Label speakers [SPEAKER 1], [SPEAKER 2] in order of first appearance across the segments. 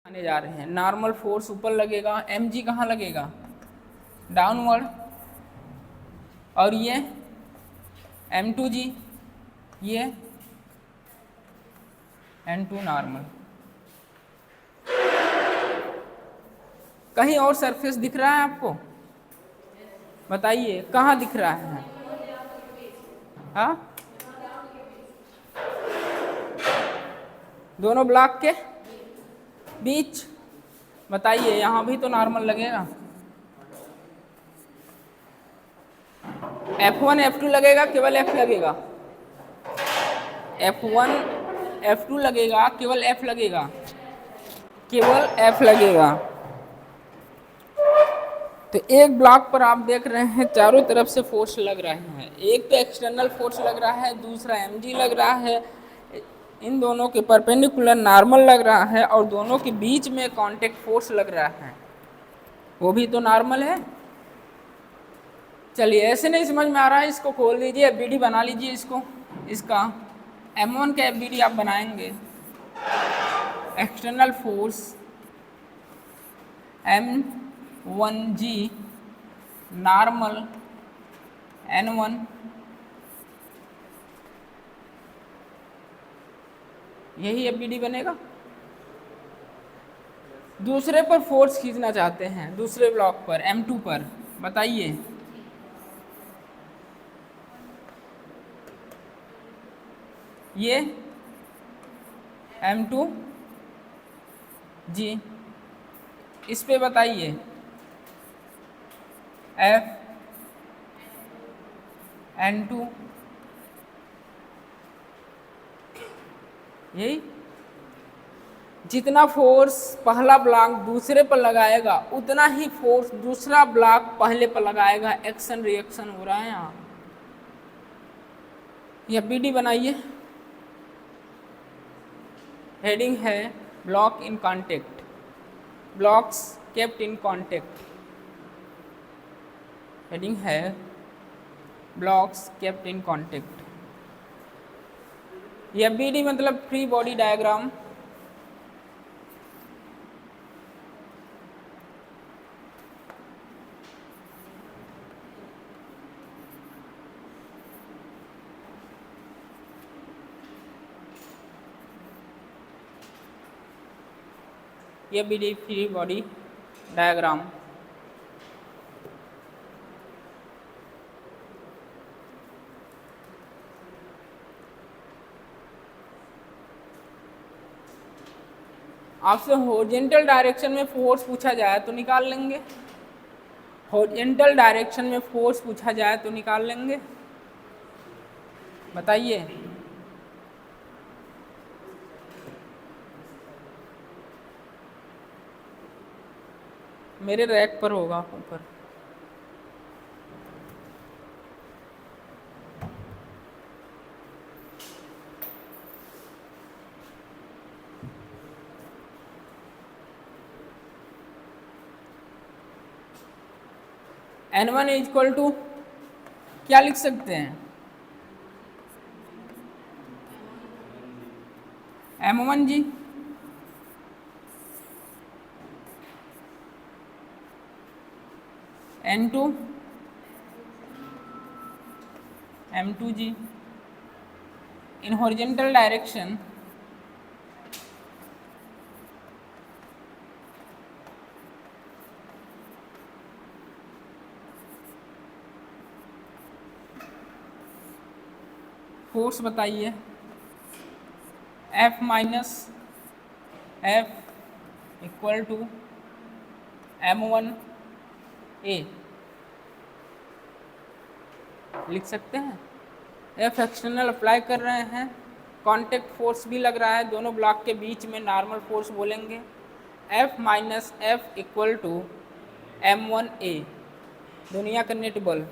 [SPEAKER 1] आने जा रहे हैं। नॉर्मल फोर्स ऊपर लगेगा, mg कहाँ लगेगा, डाउनवर्ड, और ये m2g, ये n2 नॉर्मल। कहीं और सरफेस दिख रहा है आपको? बताइए कहाँ दिख रहा है? हाँ, दोनों ब्लॉक के बीच। बताइए यहाँ भी तो नॉर्मल लगेगा। F1 F2 लगेगा, केवल F लगेगा। F1 F2 लगेगा, केवल F लगेगा, केवल F लगेगा। तो एक ब्लॉक पर आप देख रहे हैं चारों तरफ से फोर्स लग रहे हैं। एक तो एक्सटर्नल फोर्स लग रहा है, दूसरा mg लग रहा है, इन दोनों के परपेंडिकुलर नॉर्मल लग रहा है, और दोनों के बीच में कांटेक्ट फोर्स लग रहा है, वो भी तो नॉर्मल है। चलिए, ऐसे नहीं समझ में आ रहा है, इसको खोल दीजिए, एफबीडी बना लीजिए इसको। इसका M1 का एफबीडी आप बनाएंगे। External force M1g normal N1, यही एफबीडी बनेगा। दूसरे पर फोर्स खींचना चाहते हैं, दूसरे ब्लॉक पर M2 पर, बताइए। ये M2 जी, इस पे बताइए F N2, यही। जितना फोर्स पहला ब्लॉक दूसरे पर लगाएगा, उतना ही फोर्स दूसरा ब्लॉक पहले पर लगाएगा। एक्शन रिएक्शन हो रहा है यहाँ। यह बीडी बनाइए, हेडिंग है block in contact, blocks kept in contact. Heading है ब्लॉक्स केप्ट इन कांटेक्ट। यह बीडी मतलब फ्री बॉडी डायग्राम। ये बीडी फ्री बॉडी डायग्राम। आपसे हॉरिजॉन्टल डायरेक्शन में फोर्स पूछा जाए तो निकाल लेंगे। हॉरिजॉन्टल डायरेक्शन में फोर्स पूछा जाए तो निकाल लेंगे, बताइए। मेरे रैक पर होगा ऊपर। N1 इक्वल टू क्या लिख सकते हैं? M1 g, N2 M2 g. In horizontal direction force बताइए। F minus F equal to M1 A लिख सकते हैं। F एक्सटर्नल अप्लाई कर रहे हैं, कांटेक्ट फोर्स भी लग रहा है, दोनों ब्लॉक के बीच में नॉर्मल फोर्स बोलेंगे। F minus F equal to M1 A, दुनिया का नेट बल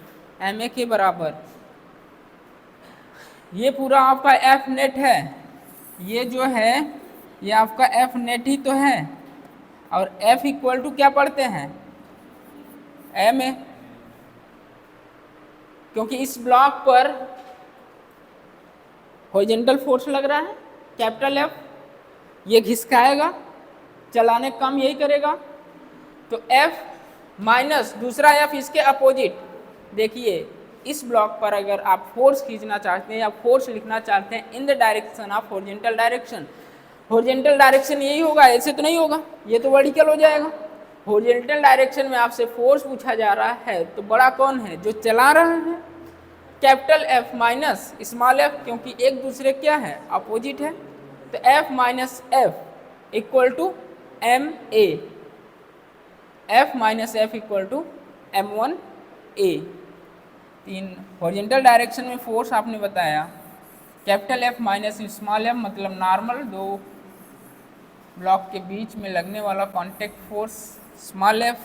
[SPEAKER 1] MA के बराबर। ये पूरा आपका F नेट है, ये जो है ये आपका F नेट ही तो है, और F इक्वल टू क्या पढ़ते हैं, MA, क्योंकि इस ब्लॉक पर हॉरिजॉन्टल फोर्स लग रहा है कैपिटल F, ये घिसकाएगा, चलाने का काम यही करेगा। तो F माइनस दूसरा F इसके अपोजिट। देखिए इस ब्लॉक पर अगर आप फोर्स खींचना चाहते हैं या फोर्स लिखना चाहते हैं in the direction of horizontal direction, horizontal direction यही होगा, ऐसे तो नहीं होगा, ये तो वर्टिकल हो जाएगा। हॉरिजॉन्टल डायरेक्शन में आपसे फोर्स पूछा जा रहा है तो बड़ा कौन है, जो चला रहा है, capital F minus small f, क्योंकि एक दूसरे क्या है, अपोजिट है। तो F minus F equal to M A, F minus F equal to M1A। तीन हॉरिजॉन्टल डायरेक्शन में फोर्स आपने बताया capital F minus small f, मतलब नॉर्मल दो ब्लॉक के बीच में लगने वाला कॉन्टैक्ट फोर्स स्मॉल f।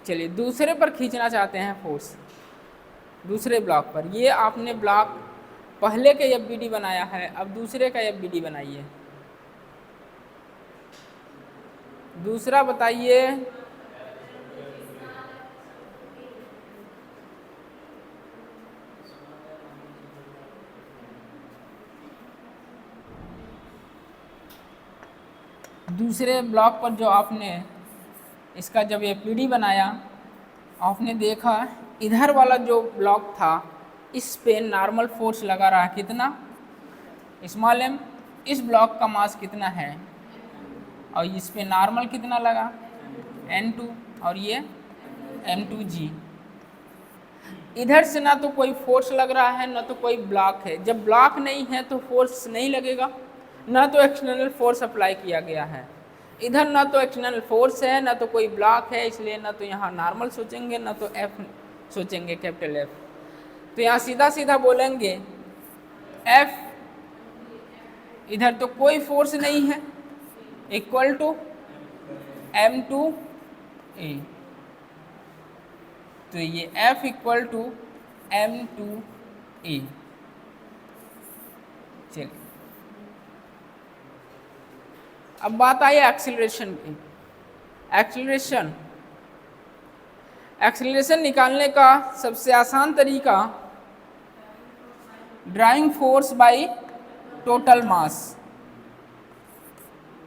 [SPEAKER 1] चलिए दूसरे पर खींचना चाहते हैं फोर्स, दूसरे ब्लॉक पर। ये आपने ब्लॉक पहले का FBD बनाया है, अब दूसरे का FBD बनाइए। दूसरा बताइए, दूसरे ब्लॉक पर जो आपने इसका जब FBD बनाया, आपने देखा इधर वाला जो ब्लॉक था इस पे नॉर्मल फोर्स लगा रहा, कितना, स्मॉल m। इस ब्लॉक का मास कितना है और इस पे नॉर्मल कितना लगा, N2, और ये M2G। इधर से ना तो कोई फोर्स लग रहा है ना तो कोई ब्लॉक है। जब ब्लॉक नहीं है तो फोर्स नहीं लगेगा, ना तो एक्सटर्नल फोर्स अप्लाई किया गया है। इधर ना तो एक्सटर्नल फोर्स है ना तो कोई ब्लॉक है, इसलिए ना तो यहाँ नॉर्मल सोचेंगे ना तो F सोचेंगे, कैपिटल F। तो यहाँ सीधा सीधा बोलेंगे F, इधर तो कोई फोर्स नहीं है, इक्वल टू M2A। तो ये F इक्वल टू M2A। चलिए अब बात आई एक्सीलरेशन की। एक्सीलरेशन निकालने का सबसे आसान तरीका driving force by total mass.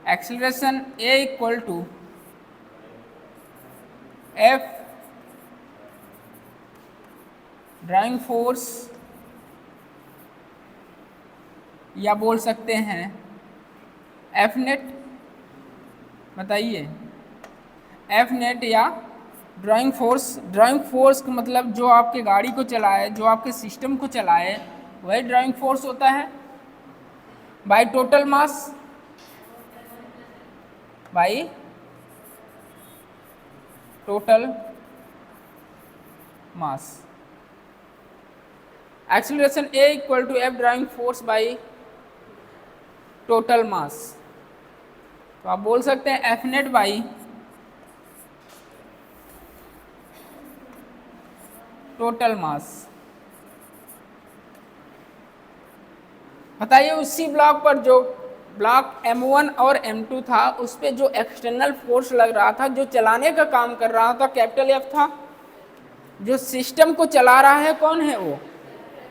[SPEAKER 1] Acceleration A equal to F driving force, या बोल सकते हैं F नेट। बताइए F नेट या ड्राइविंग फोर्स का मतलब जो आपके गाड़ी को चलाए, जो आपके सिस्टम को चलाए, वही ड्राइविंग फोर्स होता है, by total mass, by total mass. Acceleration A equal to F driving force by total mass. तो आप बोल सकते हैं F net by total mass. बताइए उसी ब्लॉक पर जो ब्लॉक M1 और M2 था उस पे जो एक्सटर्नल फोर्स लग रहा था, जो चलाने का काम कर रहा था, कैपिटल F था। जो सिस्टम को चला रहा है कौन है, वो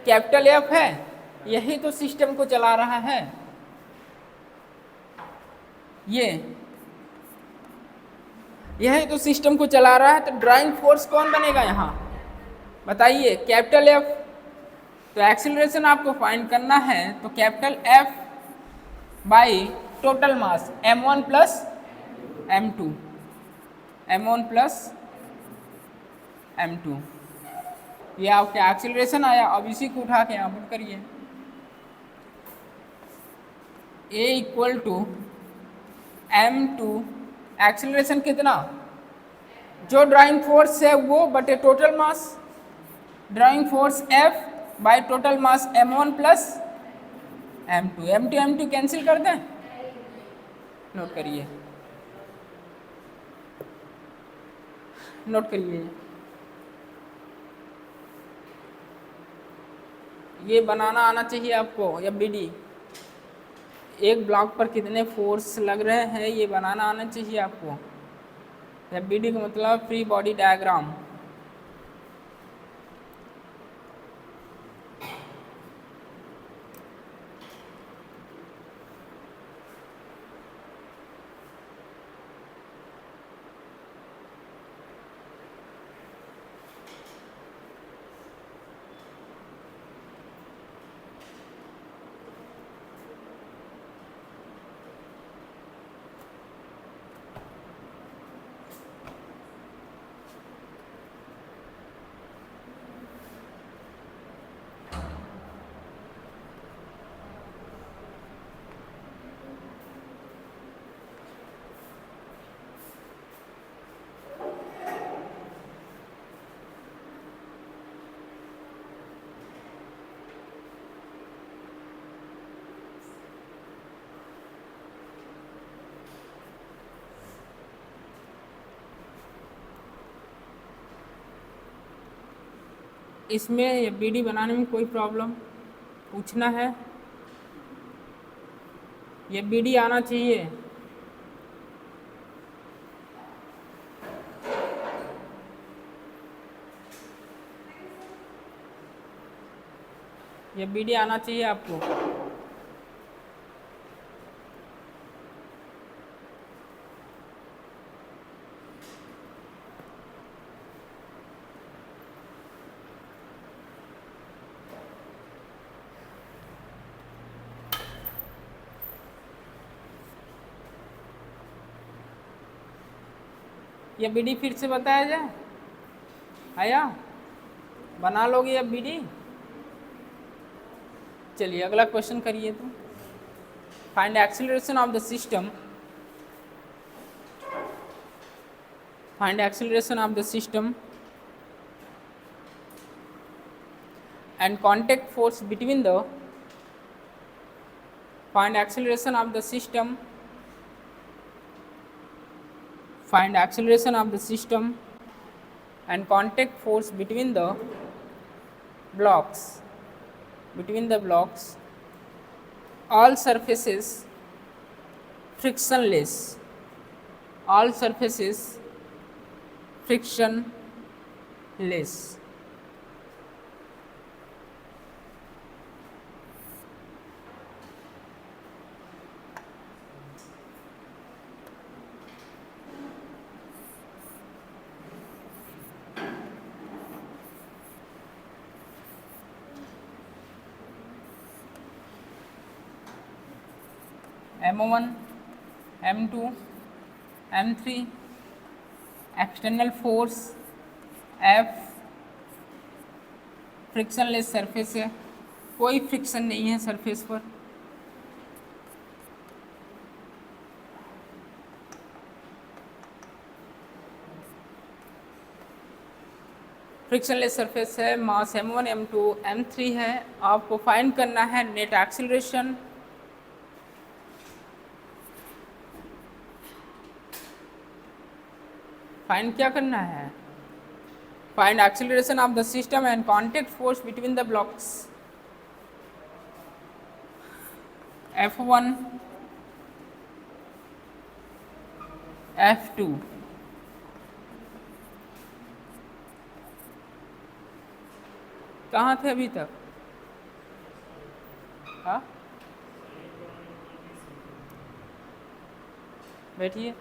[SPEAKER 1] कैपिटल F है, यही तो सिस्टम को चला रहा है। यही तो सिस्टम को चला रहा है। तो ड्राइविंग फोर्स कौन बनेगा यहाँ, बताइए, कैपिटल F। तो एक्सीलरेशन आपको फाइंड करना है तो capital F by total mass M1 plus M2, M1 plus M2, ये आपका एक्सीलरेशन आया। अब इसी को उठा के यहाँ पुट करिए, A equal to M2, acceleration कितना, जो ड्राइविंग फोर्स है वो बटे total mass, driving force F bye total mass M1 plus M2। M2 cancel कर दें, नोट करिए, ये बनाना आना चाहिए आपको। FBD एक ब्लॉक पर कितने फोर्स लग रहे हैं ये बनाना आना चाहिए आपको। FBD का मतलब फ्री बॉडी डायग्राम। इसमें ये बीडी बनाने में कोई प्रॉब्लम पूछना है? ये बीडी आना चाहिए। ये बीडी आना चाहिए आपको। ये बीडी फिर से बताया जाए, आया? बना लोगे अब बीडी? चलिए अगला क्वेश्चन करिए। तो find acceleration of the system, find acceleration of the system and contact force between the, find acceleration of the system, find acceleration of the system and contact force between the blocks, between the blocks, all surfaces frictionless, all surfaces frictionless. M1, M2, M3, external force F, frictionless surface है, कोई friction नहीं है surface पर। Frictionless surface है, मास M1, M2, M3 है। आपको find करना है नेट एक्सीलरेशन, फाइंड क्या करना है? Find acceleration of the system and contact force between the blocks. F1, F2, कहाँ थे अभी तक? हाँ, बैठिए।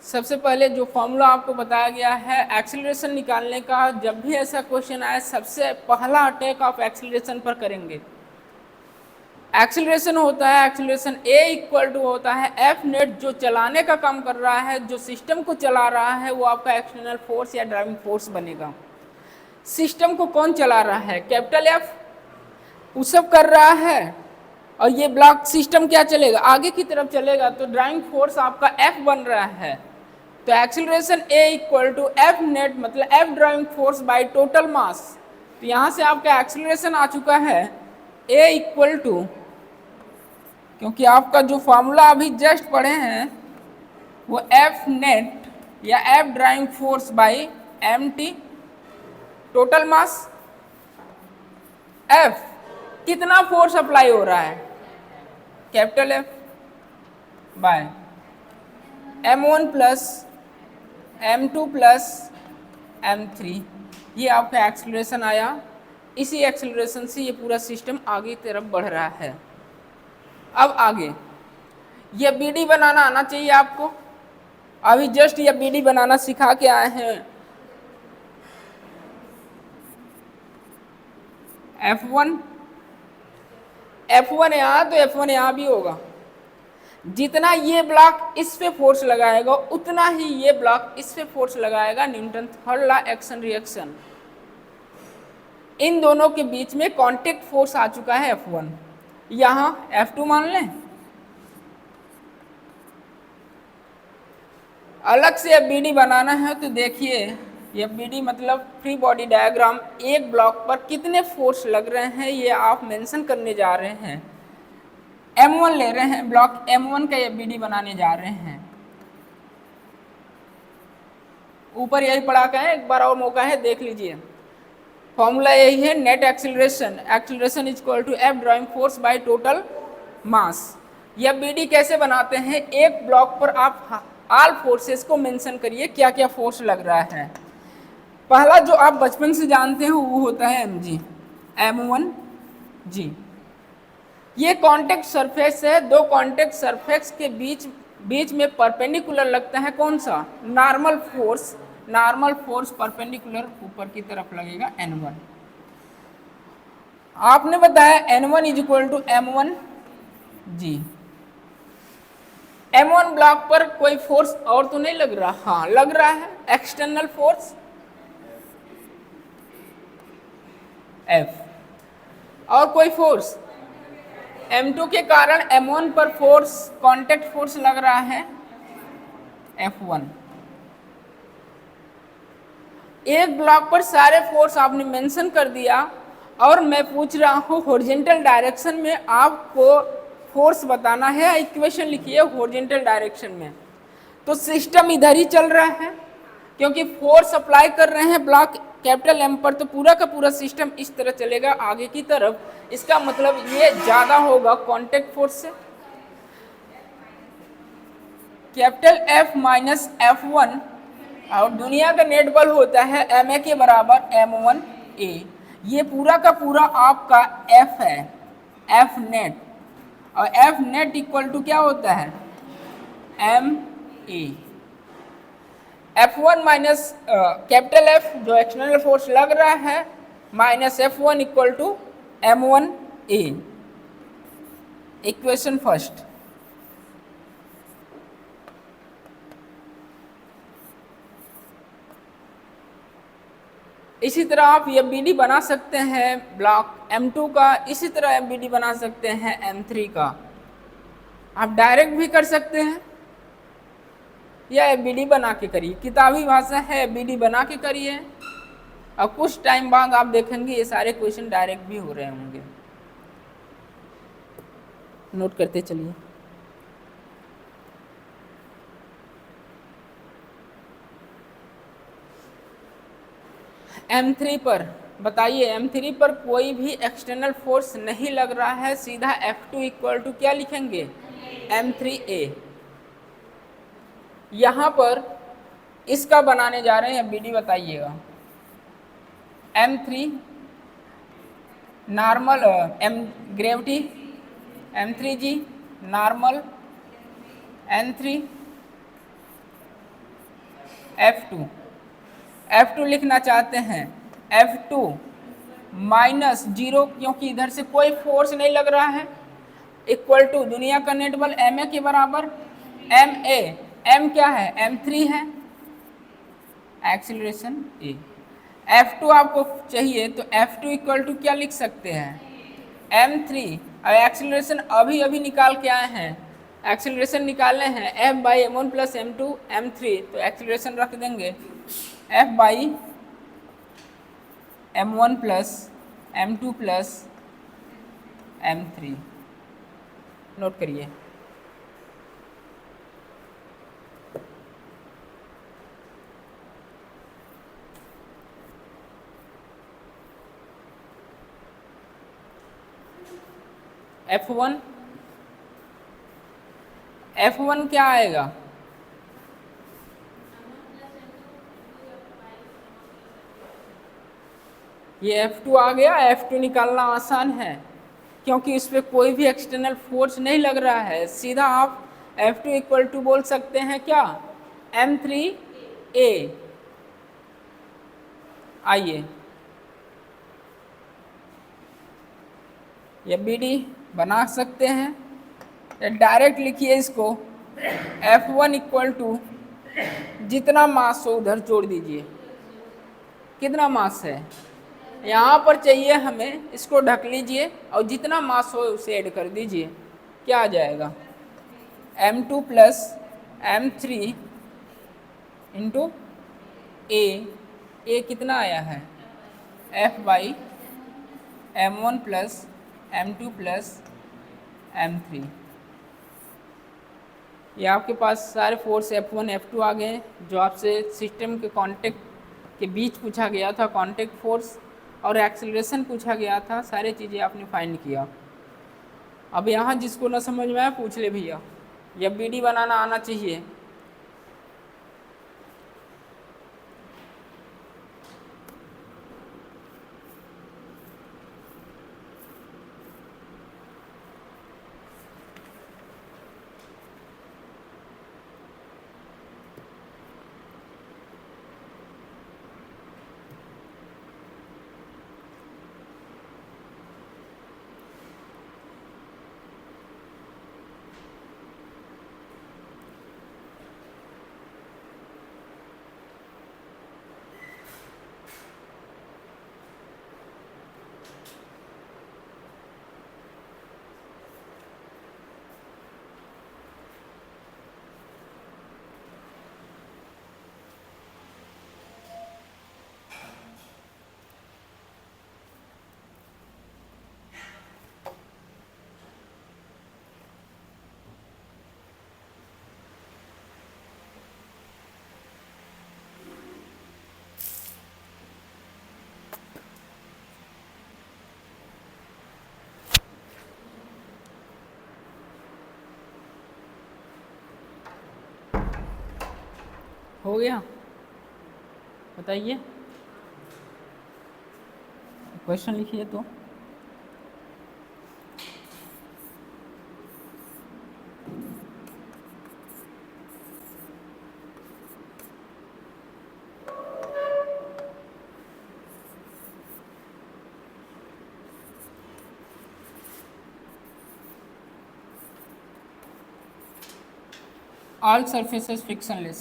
[SPEAKER 1] सबसे पहले जो फॉर्मूला आपको बताया गया है एक्सीलरेशन निकालने का, जब भी ऐसा क्वेश्चन आए सबसे पहला अटैक आप एक्सीलरेशन पर करेंगे। एक्सीलरेशन होता है, एक्सीलरेशन A इक्वल टू होता है F नेट, जो चलाने का काम कर रहा है, जो सिस्टम को चला रहा है, वो आपका एक्सटर्नल फोर्स या ड्राइविंग फोर्स बनेगा। सिस्टम को कौन चला रहा है? कैपिटल F पुशअप कर रहा है, और ये ब्लॉक सिस्टम क्या चलेगा? आगे की तरफ चलेगा, तो ड्राइविंग फोर्स आपका F बन रहा है। तो acceleration A equal to F net मतलब F driving force by total mass. तो यहाँ से आपका एक्सीलरेशन आ चुका है A इक्वल टू, क्योंकि आपका जो फॉर्मूला अभी जस्ट पढ़े हैं वो F नेट या F driving force by MT total mass. F कितना फोर्स अप्लाई हो रहा है? Capital F by M1 plus M2 plus M3, ये आपका एक्सीलरेशन आया। इसी एक्सीलरेशन से ये पूरा सिस्टम आगे की तरफ बढ़ रहा है। अब आगे ये BD बनाना आना चाहिए आपको। अभी जस्ट ये BD बनाना सिखा के आए हैं। F1 यहाँ, तो F1 यहाँ भी होगा। जितना ये ब्लॉक इस पे फोर्स लगाएगा उतना ही ये ब्लॉक इस पे फोर्स लगाएगा। Newton third law action reaction. इन दोनों के बीच में कांटेक्ट फोर्स आ चुका है F1, यहाँ F2 मान लें। अलग से अब BD बनाना है तो देखिए, ये BD मतलब फ्री बॉडी डायग्राम, एक ब्लॉक पर कितने फोर्स लग रहे हैं ये आप मेंशन करने जा रहे हैं। M1 ले रहे हैं, ब्लॉक M1 का FBD बनाने जा रहे हैं। ऊपर यही पढ़ा के है, एक बार और मौका है देख लीजिए। फॉर्मूला यही है, net acceleration, acceleration is equal to F driving force by total mass. यह बीडी कैसे बनाते हैं, एक ब्लॉक पर आप ऑल फोर्सेस को मेंशन करिए, क्या क्या फोर्स लग रहा है। पहला जो आप बचपन से जानते हो वो होता है mg, m1g। ये कॉन्टेक्ट सरफेस है, दो कॉन्टेक्ट सरफेस के बीच में परपेंडिकुलर लगता है कौन सा, normal force. Normal force perpendicular ऊपर की तरफ लगेगा N1। आपने बताया N1 is equal to M1g। M1 block पर कोई फोर्स और तो नहीं लग रहा, हाँ लग रहा है, एक्सटर्नल फोर्स F, और कोई फोर्स M2 के कारण M1 पर फोर्स, कांटेक्ट फोर्स लग रहा है F1। एक ब्लॉक पर सारे फोर्स आपने मेंशन कर दिया, और मैं पूछ रहा हूँ हॉरिजॉन्टल डायरेक्शन में आपको फोर्स बताना है, इक्वेशन लिखिए हॉरिजॉन्टल डायरेक्शन में। तो सिस्टम इधर ही चल रहा है, क्योंकि फोर्स अप्लाई कर रहे हैं ब्लॉक कैपिटल M पर, तो पूरा का पूरा सिस्टम इस तरह चलेगा आगे की तरफ। इसका मतलब ये ज्यादा होगा कांटेक्ट फोर्स से। कैपिटल F माइनस F1, और दुनिया का नेट बल होता है Ma के बराबर M1A। ये पूरा का पूरा आपका F है, F नेट, और F नेट इक्वल टू क्या होता है, Ma। F1 minus capital F जो एक्सटर्नल फोर्स लग रहा है, minus F1 equal to M1A। Equation first. इसी तरह आप FBD बना सकते हैं ब्लॉक M2 का, इसी तरह FBD बना सकते हैं M3 का। आप डायरेक्ट भी कर सकते हैं या FBD बना के करिए, किताबी भाषा है, FBD बना के करिए, और कुछ टाइम बाद आप देखेंगे ये सारे क्वेश्चन डायरेक्ट भी हो रहे होंगे। नोट करते चलिए। M3 पर बताइए, M3 पर कोई भी एक्सटर्नल फोर्स नहीं लग रहा है, सीधा F2 इक्वल टू क्या लिखेंगे, M3A। यहां पर इसका बनाने जा रहे हैं FBD, बताइएगा। M3 normal, gravity M3G normal, N3 F2 लिखना चाहते हैं, F2 माइनस 0, क्योंकि इधर से कोई फोर्स नहीं लग रहा है, इक्वल टू दुनिया का नेट बल Ma के बराबर Ma। M क्या है, M3 है, एक्सीलरेशन A। F2 आपको चाहिए तो F2 इक्वल टू क्या लिख सकते हैं, M3, और एक्सीलरेशन अभी अभी निकाल के आए हैं, एक्सीलरेशन निकालने हैं F by M1 plus M2 M3, तो एक्सीलरेशन रख देंगे F by M1 plus M2 plus M3। Note करिए। F1 क्या आएगा, ये F2 आ गया। F2 निकालना आसान है, क्योंकि इस पर कोई भी एक्सटर्नल फोर्स नहीं लग रहा है, सीधा आप F2 इक्वल टू बोल सकते हैं क्या, M3A। आइए FBD बना सकते हैं, डायरेक्ट लिखिए इसको, F1 इक्वल टू जितना मास हो उधर जोड़ दीजिए, कितना मास है यहाँ पर चाहिए हमें, इसको ढक लीजिए और जितना मास हो उसे ऐड कर दीजिए, क्या आ जाएगा, M2 plus M3 into A कितना आया है, F by M1 plus M2 plus m3। ये आपके पास सारे फोर्स F1 F2 आ गए जो आपसे सिस्टम के कांटेक्ट के बीच पूछा गया था, कांटेक्ट फोर्स और एक्सेलरेशन पूछा गया था, सारी चीज़ें आपने फाइंड किया। अब यहाँ जिसको ना समझ में आया पूछ ले भैया, या BD बनाना आना चाहिए। हो गया, बताइए, क्वेश्चन लिखिए तो। All surfaces frictionless,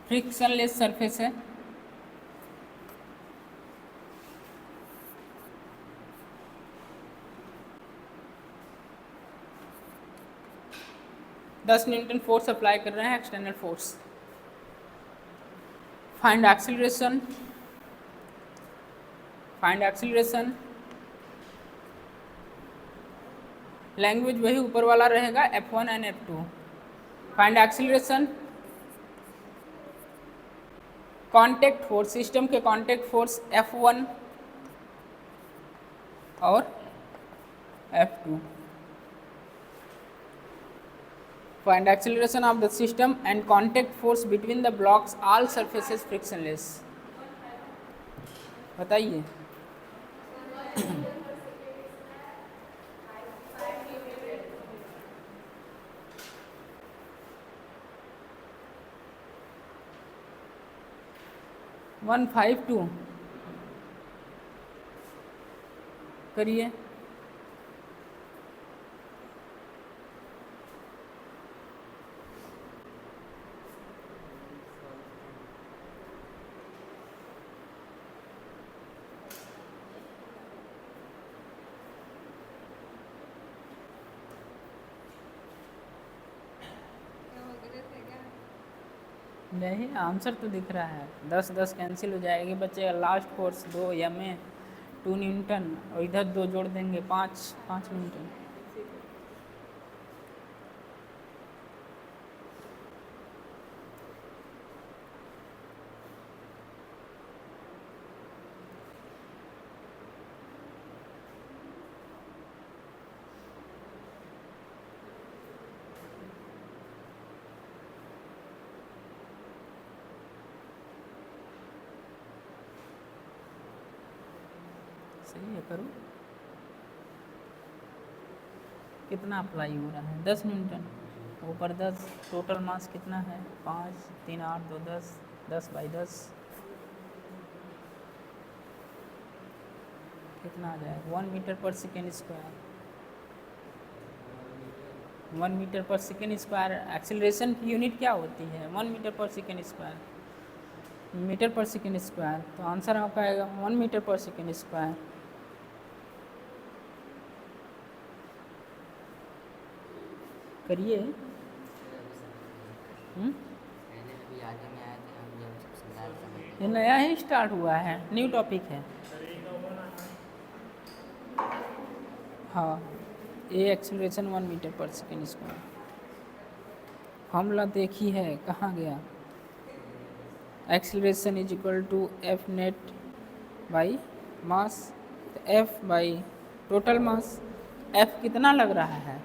[SPEAKER 1] frictionless surface है। दस न्यूटन फोर्स अप्लाई कर रहे हैं, external force. Find acceleration, find acceleration, language वही ऊपर वाला रहेगा F1 and F2। Find acceleration, contact force, system के कांटेक्ट फोर्स F1 और F2। Find acceleration of the system and contact force between the blocks, all surfaces frictionless. बताइए। One 152 करिए। नहीं, answer तो दिख रहा है। 10-10 कैंसिल हो जाएगी, बचेगा लास्ट फोर्स 2 MA 2 न्यूटन, और इधर 2 जोड़ देंगे 5 न्यूटन। सही है, करो। कितना अप्लाई हो रहा है? 10 न्यूटन, ऊपर 10, टोटल मास कितना है? 5 3 8 2 10, 10/10 कितना आ जाएगा? 1 metre per second square. 1 metre per second square. Acceleration की यूनिट क्या होती है? 1 metre per second square, metre per second square. तो आंसर आपका आएगा 1 मीटर पर सेकेंड स्क्वायर। करिए। ये नया ही स्टार्ट हुआ है, न्यू टॉपिक है। हाँ, A acceleration 1 metre per second square. Formula देखी है, कहाँ गया? Acceleration is equal to F net by mass, F by total mass. F कितना लग रहा है?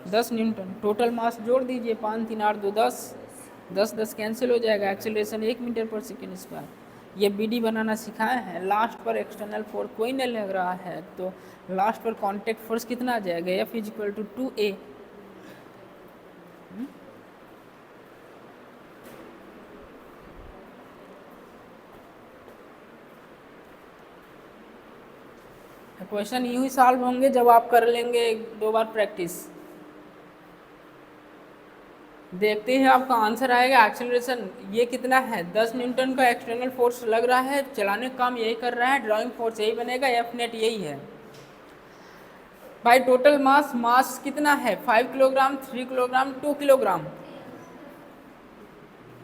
[SPEAKER 1] 10 न्यूटन। टोटल मास जोड़ दीजिए, 5 3 8 2 10, 10 10 कैंसिल हो जाएगा। Acceleration 1 metre per second square. ये बीडी बनाना सिखाए हैं। लास्ट पर एक्सटर्नल फोर्स कोई नहीं लग रहा है तो लास्ट पर कांटेक्ट फोर्स कितना आ जाएगा? F is equal to 2a। Question यूं ही सॉल्व होंगे जब आप कर लेंगे 1-2 बार प्रैक्टिस। देखते हैं आपका आंसर आएगा। एक्सेलरेशन ये कितना है? 10 न्यूटन का एक्सटर्नल फोर्स लग रहा है, चलाने का काम यही कर रहा है, ड्राइंग फोर्स यही बनेगा, एफ नेट यही है। भाई टोटल मास, मास कितना है? 5 किलोग्राम, 3 किलोग्राम, 2 किलोग्राम।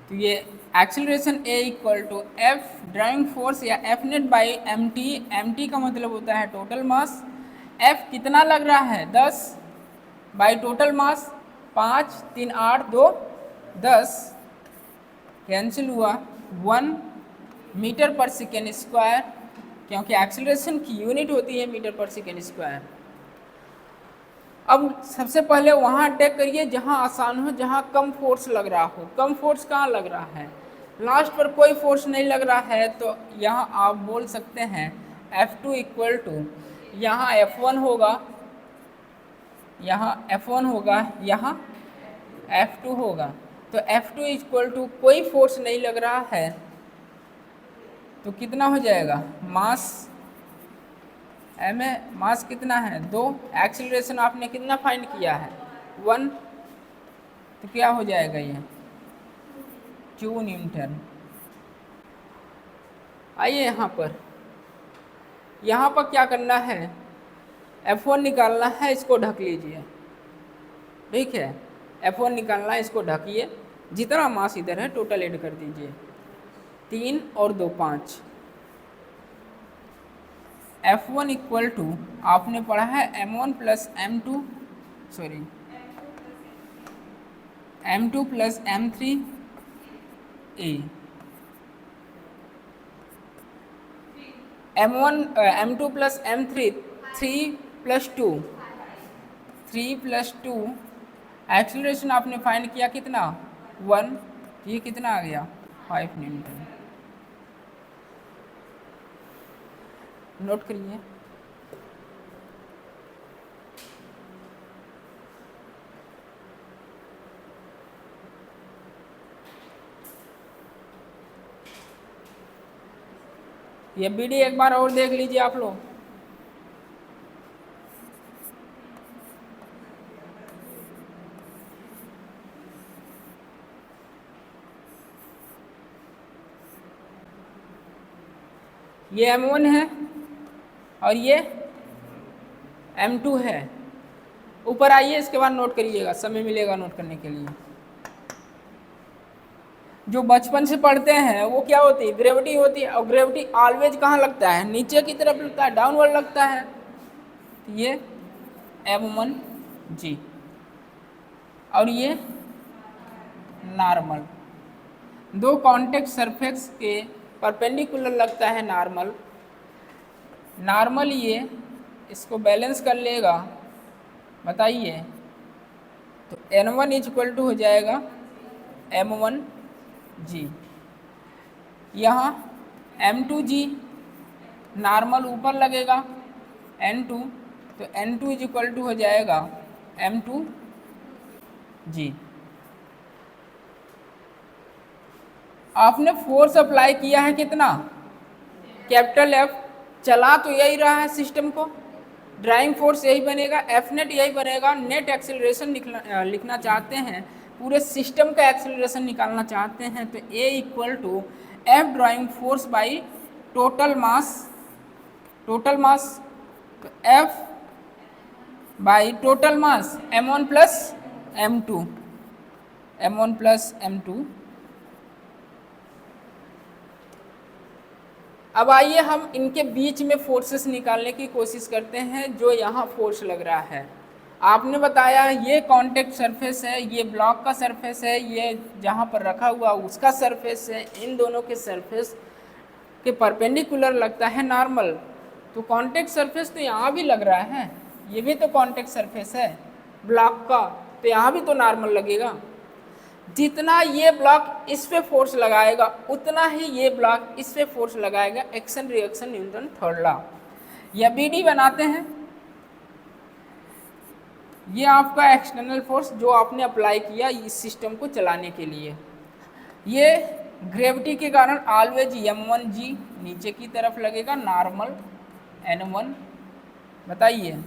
[SPEAKER 1] तो ये acceleration A equal to F driving force या F net by M T. M T का मतलब होता है टोटल मास। एफ कितना लग रहा है? 10 बाई टोटल मास 5 3 8 2 10 कैंसिल हुआ। 1 मीटर पर सेकेंड स्क्वायर, क्योंकि एक्सेलरेशन की यूनिट होती है मीटर पर सेकेंड स्क्वायर। अब सबसे पहले वहाँ अटैक करिए जहाँ आसान हो, जहाँ कम फोर्स लग रहा हो। कम फोर्स कहाँ लग रहा है? लास्ट पर कोई फोर्स नहीं लग रहा है तो यहाँ आप बोल सकते हैं F2 इक्वल टू, यहाँ F1 होगा, यहाँ F1 होगा, यहाँ F2 होगा। तो F2 इक्वल टू कोई फोर्स नहीं लग रहा है तो कितना हो जाएगा? मास एम है, मास कितना है? 2। एक्सीलरेशन आपने कितना फाइंड किया है? 1। तो क्या हो जाएगा ये? 2 न्यूटन। आइए यहाँ पर क्या करना है? F1 निकालना है, इसको ढक लीजिए। ठीक है, F1 निकालना है, इसको ढकिए। जितना मास इधर है टोटल ऐड कर दीजिए। 3 और 2 5। F1 इक्वल टू आपने पढ़ा है M1 plus M2, sorry M2 plus M3 A। M2 plus M3 3 plus 2, 3 plus 2। Acceleration आपने फाइंड किया कितना? 1। ये कितना आ गया? 5 न्यूटन। नोट करिए। ये बीडी एक बार और देख लीजिए आप लोग। ये M1 है और ये M2 है। ऊपर आइए, इसके बाद नोट करिएगा, समय मिलेगा नोट करने के लिए। जो बचपन से पढ़ते हैं वो क्या होती है? ग्रेविटी होती है। और ग्रेविटी ऑलवेज कहाँ लगता है? नीचे की तरफ लगता है, डाउनवर्ड लगता है। तो ये M1 G और ये नॉर्मल। दो कॉन्टेक्ट सरफेस के परपेंडिकुलर लगता है नॉर्मल। नॉर्मल ये इसको बैलेंस कर लेगा, बताइए। तो N1 इज इक्वल टू हो जाएगा M1 G। यहाँ M2G नॉर्मल ऊपर लगेगा N2, तो N2 इज इक्वल टू हो जाएगा M2G। आपने फोर्स अप्लाई किया है कितना? Capital F। चला तो यही रहा है सिस्टम को, ड्राइविंग फोर्स यही बनेगा, एफ नेट यही बनेगा। नेट एक्सेलरेशन लिखना चाहते हैं, पूरे सिस्टम का एक्सेलरेशन निकालना चाहते हैं, तो A equal to F driving force by total mass. Total mass तो F by total mass M1 plus M2, M1 plus M2। अब आइए हम इनके बीच में फोर्सेस निकालने की कोशिश करते हैं। जो यहाँ फोर्स लग रहा है, आपने बताया ये कांटेक्ट सरफेस है, ये ब्लॉक का सरफेस है, ये जहाँ पर रखा हुआ उसका सरफेस है, इन दोनों के सरफेस के परपेंडिकुलर लगता है नॉर्मल। तो कांटेक्ट सरफेस तो यहाँ भी लग रहा है, ये भी तो कांटेक्ट सरफेस है ब्लॉक का, तो यहाँ भी तो नॉर्मल लगेगा। जितना ये ब्लॉक इस पे फोर्स लगाएगा उतना ही ये ब्लॉक इस पे फोर्स लगाएगा। Action reaction Newton third law. या बीडी बनाते हैं, ये आपका एक्सटर्नल फोर्स जो आपने अप्लाई किया इस सिस्टम को चलाने के लिए। ये ग्रेविटी के कारण ऑलवेज m1g नीचे की तरफ लगेगा, नॉर्मल n1। बताइए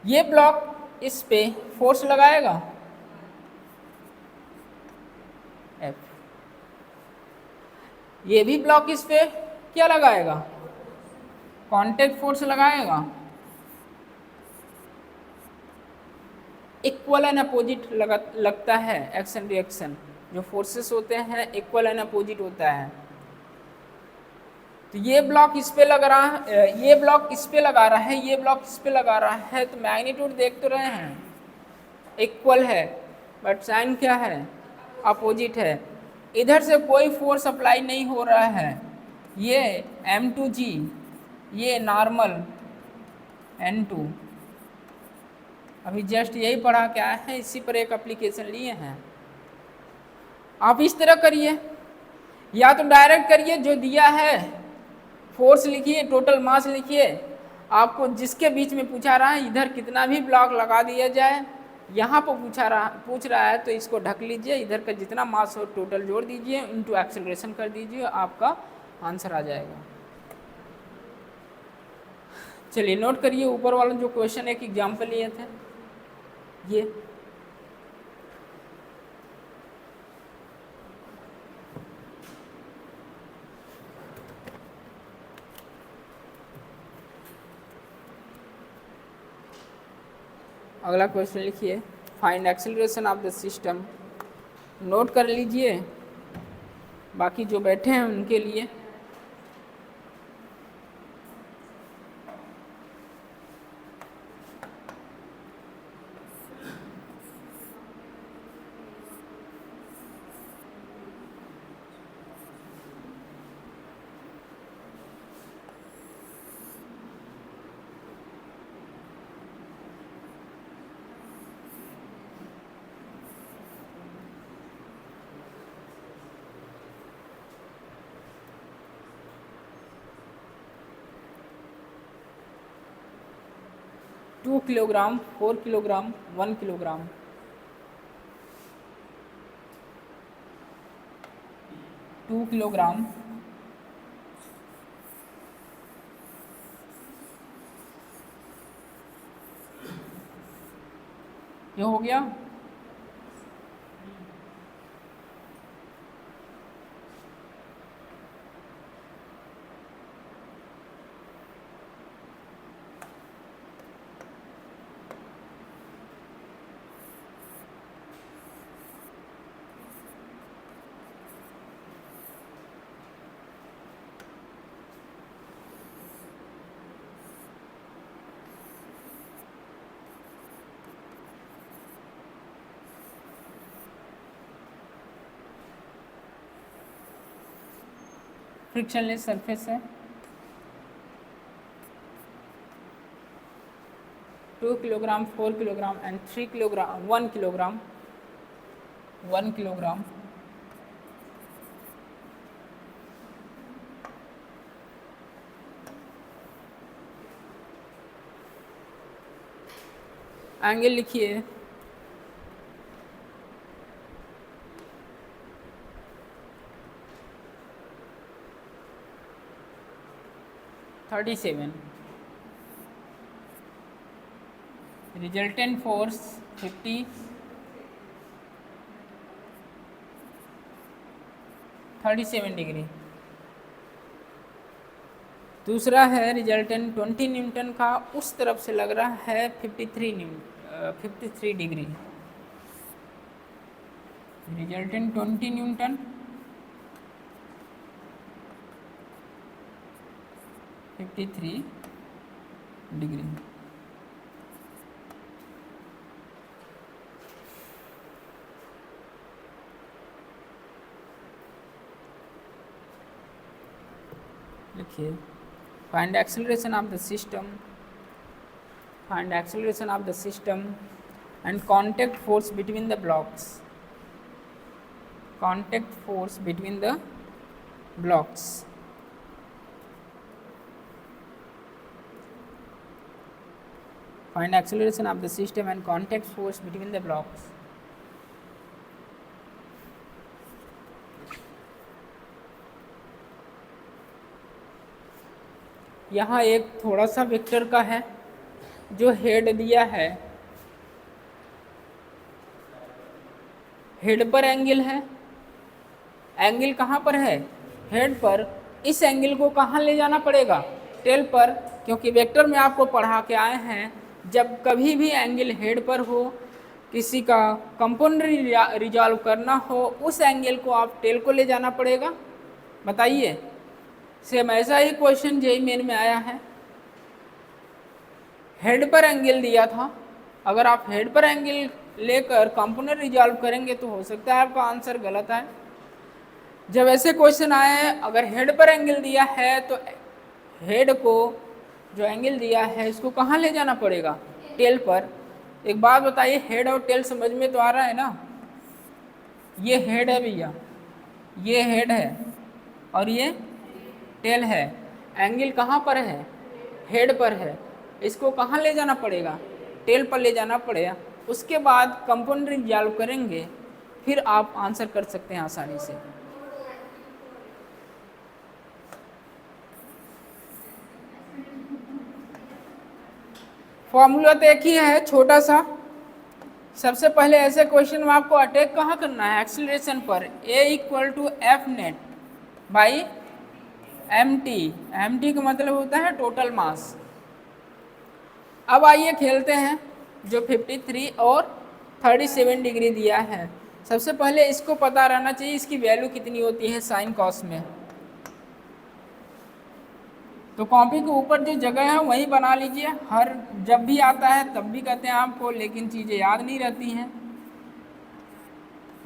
[SPEAKER 1] ये ब्लॉक इस पे फोर्स लगाएगा F, ये भी ब्लॉक इस पे क्या लगाएगा, कांटेक्ट फोर्स लगाएगा। इक्वल एंड अपोजिट लगता है एक्शन रिएक्शन, जो फोर्सेस होते हैं इक्वल एंड अपोजिट होता है। तो ये ब्लॉक इस पे लग रहा है, ये ब्लॉक इस पे लगा रहा है, ये ब्लॉक इस पे लगा रहा है, तो मैग्नीट्यूड देख तो रहे हैं इक्वल है, बट साइन क्या है, अपोजिट है। इधर से कोई फोर्स अप्लाई नहीं हो रहा है, ये m2g, ये नॉर्मल n2। अभी जस्ट यही पढ़ा क्या है, इसी पर एक एप्लीकेशन लिए हैं। आप इस तरह करिए, या तो डायरेक्ट करिए, जो दिया है फोर्स लिखिए, टोटल मास लिखिए, आपको जिसके बीच में पूछा रहा है इधर कितना भी ब्लॉक लगा दिया जाए, यहाँ पर पूछ रहा है तो इसको ढक लीजिए, इधर का जितना मास हो टोटल जोड़ दीजिए, इनटू एक्सेलरेशन कर दीजिए, आपका आंसर आ जाएगा। चलिए नोट करिए, ऊपर वाला जो क्वेश्चन एक एग्जाम्पल लिए थे ये। अगला क्वेश्चन लिखिए, find acceleration of the system. Note कर लीजिए, बाकी जो बैठे हैं उनके लिए। Two kilogram, 4 kilogram, 1 kilogram. Two kilogram, ये हो गया। फ्रिक्शनलेस सरफेस है, 2 kilogram, 4 kilogram and 3 kilogram, 1 kilogram, 1 kilogram. Angle लिखिए, $37। Resultant force 50, 37 degree. दूसरा है रिजल्टेंट 20 न्यूटन का, उस तरफ से लग रहा है 53 डिग्री। Resultant 20 Newton, 53 degree. लिखिए find acceleration of the system, find acceleration of the system and contact force between the blocks, contact force between the blocks. Find acceleration of the system and contact force between the blocks. यहाँ एक थोड़ा सा vector का है जो head दिया है, head पर एंगल है, एंगल कहाँ पर है? हेड पर। इस एंगल को कहाँ ले जाना पड़ेगा? टेल पर, क्योंकि वेक्टर में आपको पढ़ा के आए हैं जब कभी भी एंगल हेड पर हो, किसी का कंपाउंड रिजॉल्व करना हो, उस एंगल को आप टेल को ले जाना पड़ेगा। बताइए, सेम ऐसा ही क्वेश्चन जेईई मेन में आया है, हेड पर एंगल दिया था, अगर आप हेड पर एंगल लेकर कंपाउंड रिजॉल्व करेंगे तो हो सकता है आपका आंसर गलत है। जब ऐसे क्वेश्चन आए, अगर हेड पर एंगल दिया है तो हेड को जो एंगल दिया है इसको कहाँ ले जाना पड़ेगा? टेल पर। एक बात बताइए, हेड और टेल समझ में तो आ रहा है ना? ये हेड है भैया, ये हेड है और ये टेल है। एंगल कहाँ पर है? हेड पर है। इसको कहाँ ले जाना पड़ेगा? टेल पर ले जाना पड़ेगा। उसके बाद कंपाउंड रिजॉल्व करेंगे, फिर आप आंसर कर सकते हैं आसानी से। फॉर्मूला तो एक ही है, छोटा सा। सबसे पहले ऐसे क्वेश्चन में आपको अटैक कहाँ करना है? एक्सीलरेशन पर। A equal to F net by mt। mt का मतलब होता है टोटल मास। अब आइए खेलते हैं, जो 53 और 37 डिग्री दिया है। सबसे पहले इसको पता रहना चाहिए इसकी वैल्यू कितनी होती है साइन कॉस में। तो कॉपी के ऊपर जो जगह है वही बना लीजिए, हर जब भी आता है तब भी कहते हैं आपको, लेकिन चीज़ें याद नहीं रहती हैं।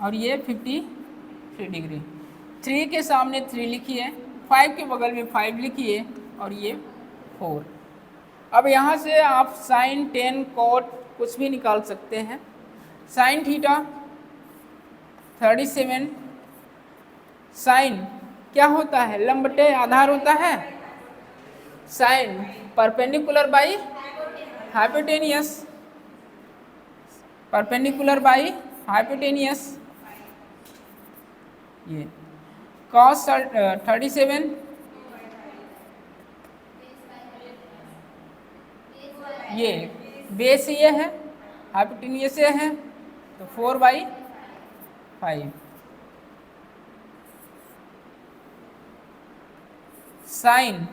[SPEAKER 1] और ये 53 डिग्री, 3 के सामने 3 लिखिए, 5 के बगल में 5 लिखिए और ये 4। अब यहाँ से आप साइन, टेन, कॉट कुछ भी निकाल सकते हैं। साइन थीटा 37, साइन क्या होता है? लंबटे आधार होता है। Sine perpendicular by hypotenuse, perpendicular by hypotenuse. ये कॉस 37, ये बेस ये है, हाइपोटेनियस ये है, तो 4/5। साइन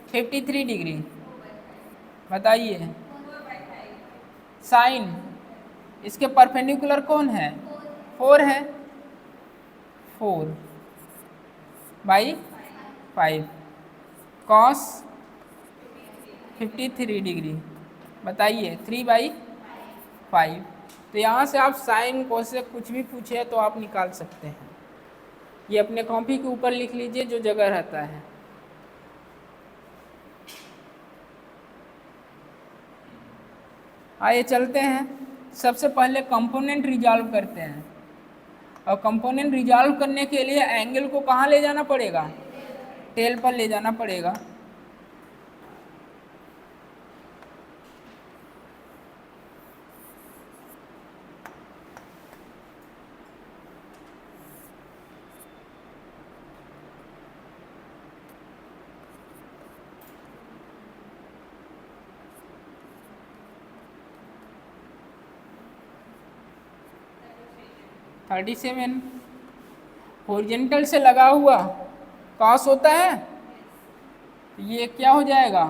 [SPEAKER 1] 53 डिग्री, बताइए साइन इसके परपेंडिकुलर कौन है? 4 है, 4/5। कॉस 53 डिग्री, बताइए 3/5। तो यहाँ से आप साइन कॉस से कुछ भी पूछे तो आप निकाल सकते हैं। ये अपने कॉपी के ऊपर लिख लीजिए जो जगह रहता है। आइए चलते हैं, सबसे पहले कंपोनेंट रिजॉल्व करते हैं। और कंपोनेंट रिजॉल्व करने के लिए एंगल को कहाँ ले जाना पड़ेगा? टेल पर ले जाना पड़ेगा। थर्टी 37 हॉरिजॉन्टल से लगा हुआ कॉस होता है। ये क्या हो जाएगा?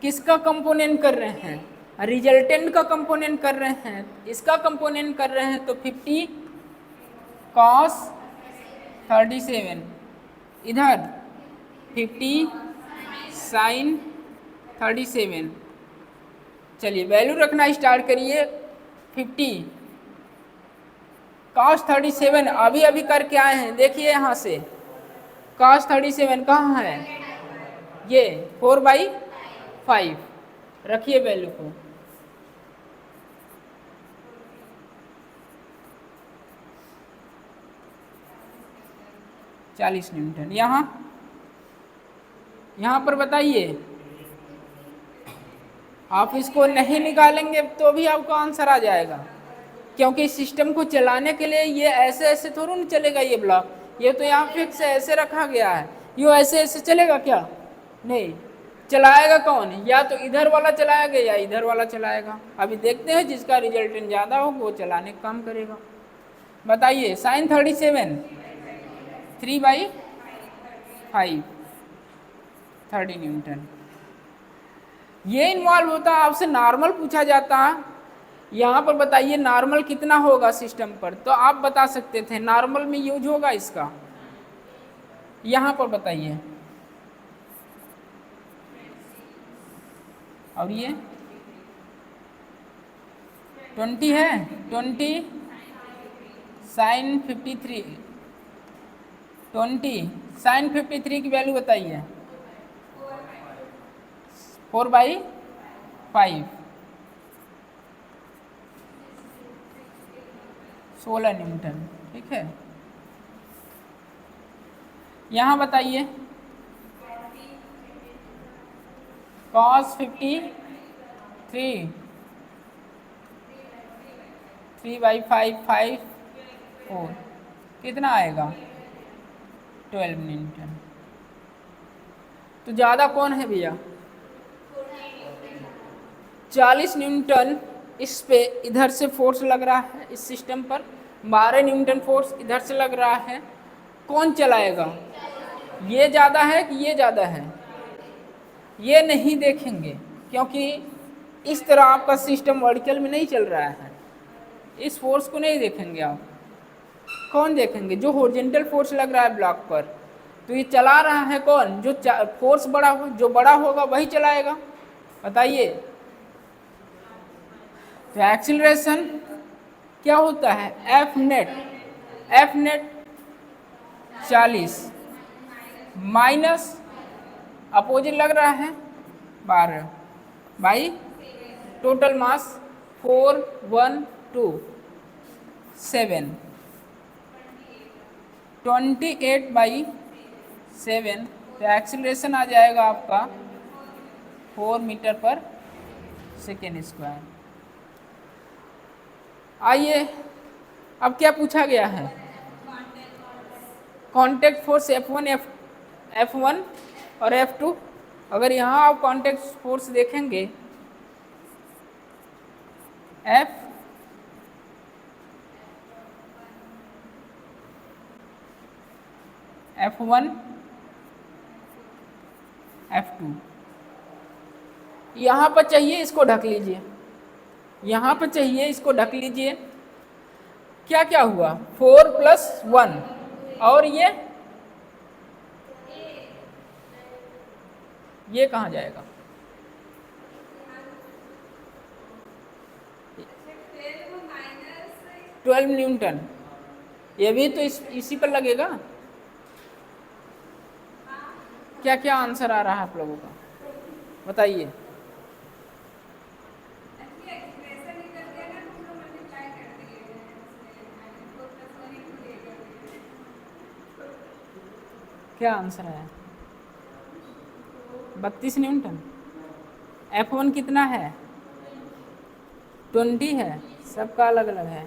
[SPEAKER 1] किसका कंपोनेंट कर रहे हैं? रिजल्टेंट का कंपोनेंट कर रहे हैं, इसका कंपोनेंट कर रहे हैं, तो 50 cos 37, इधर 50 साइन 37। चलिए वैल्यू रखना स्टार्ट करिए। 50 cos 37 अभी अभी करके आए हैं, देखिए यहाँ से cos 37 कहाँ है, ये 4/5। रखिए वैल्यू को, N। यहाँ पर बताइए, आप इसको नहीं निकालेंगे तो भी आपका आंसर आ जाएगा, क्योंकि इस सिस्टम को चलाने के लिए ये ऐसे ऐसे थोड़ा नहीं चलेगा। ये ब्लॉक ये तो यहाँ फिक्स ऐसे रखा गया है, ये ऐसे ऐसे चलेगा क्या, नहीं चलाएगा कौन, या तो इधर वाला चलाएगा या इधर वाला चलाएगा। अभी देखते हैं जिसका रिजल्टेंट ज़्यादा हो वो चलाने का काम करेगा। बताइए साइन 37 3/5 30 न्यूटन। ये इन्वॉल्व होता, आपसे नॉर्मल पूछा जाता, यहाँ पर बताइए नॉर्मल कितना होगा सिस्टम पर, तो आप बता सकते थे नॉर्मल में यूज होगा इसका। यहाँ पर बताइए, और ये 20 है, 20 साइन 53, 20 साइन 53 की वैल्यू बताइए, 4/5 16 न्यूटन। ठीक है, यहाँ बताइए cos 53 3/5 5 4 कितना आएगा, 12 न्यूटन। तो ज़्यादा कौन है भैया, 40 न्यूटन इस पे इधर से फोर्स लग रहा है इस सिस्टम पर, 12 न्यूटन फोर्स इधर से लग रहा है। कौन चलाएगा, ये ज़्यादा है कि ये ज़्यादा है, ये नहीं देखेंगे, क्योंकि इस तरह आपका सिस्टम वर्टिकल में नहीं चल रहा है, इस फोर्स को नहीं देखेंगे आप। कौन देखेंगे, जो हॉरिजॉन्टल फोर्स लग रहा है ब्लॉक पर, तो ये चला रहा है कौन, जो फोर्स बड़ा हो, जो बड़ा होगा वही चलाएगा। बताइए, तो एक्सीलरेशन क्या होता है, एफ नेट 40 माइनस अपोजिट लग रहा है 12 बाई टोटल मास 412 28/7। तो एक्सीलरेशन आ जाएगा आपका 4 मीटर पर सेकेंड स्क्वायर। आइए अब क्या पूछा गया है, कांटेक्ट फोर्स F1 और F2। अगर यहाँ आप कांटेक्ट फोर्स देखेंगे, F1 F2, यहाँ पर चाहिए इसको ढक लीजिए, यहाँ पर चाहिए इसको ढक लीजिए। क्या क्या हुआ, 4 + 1, और ये कहाँ जाएगा, -12 न्यूटन, ये भी तो इसी पर लगेगा। क्या क्या आंसर आ रहा है आप लोगों का, बताइए। क्या आंसर है, 32 न्यूटन। F1 कितना है, 20 है, सबका अलग अलग है।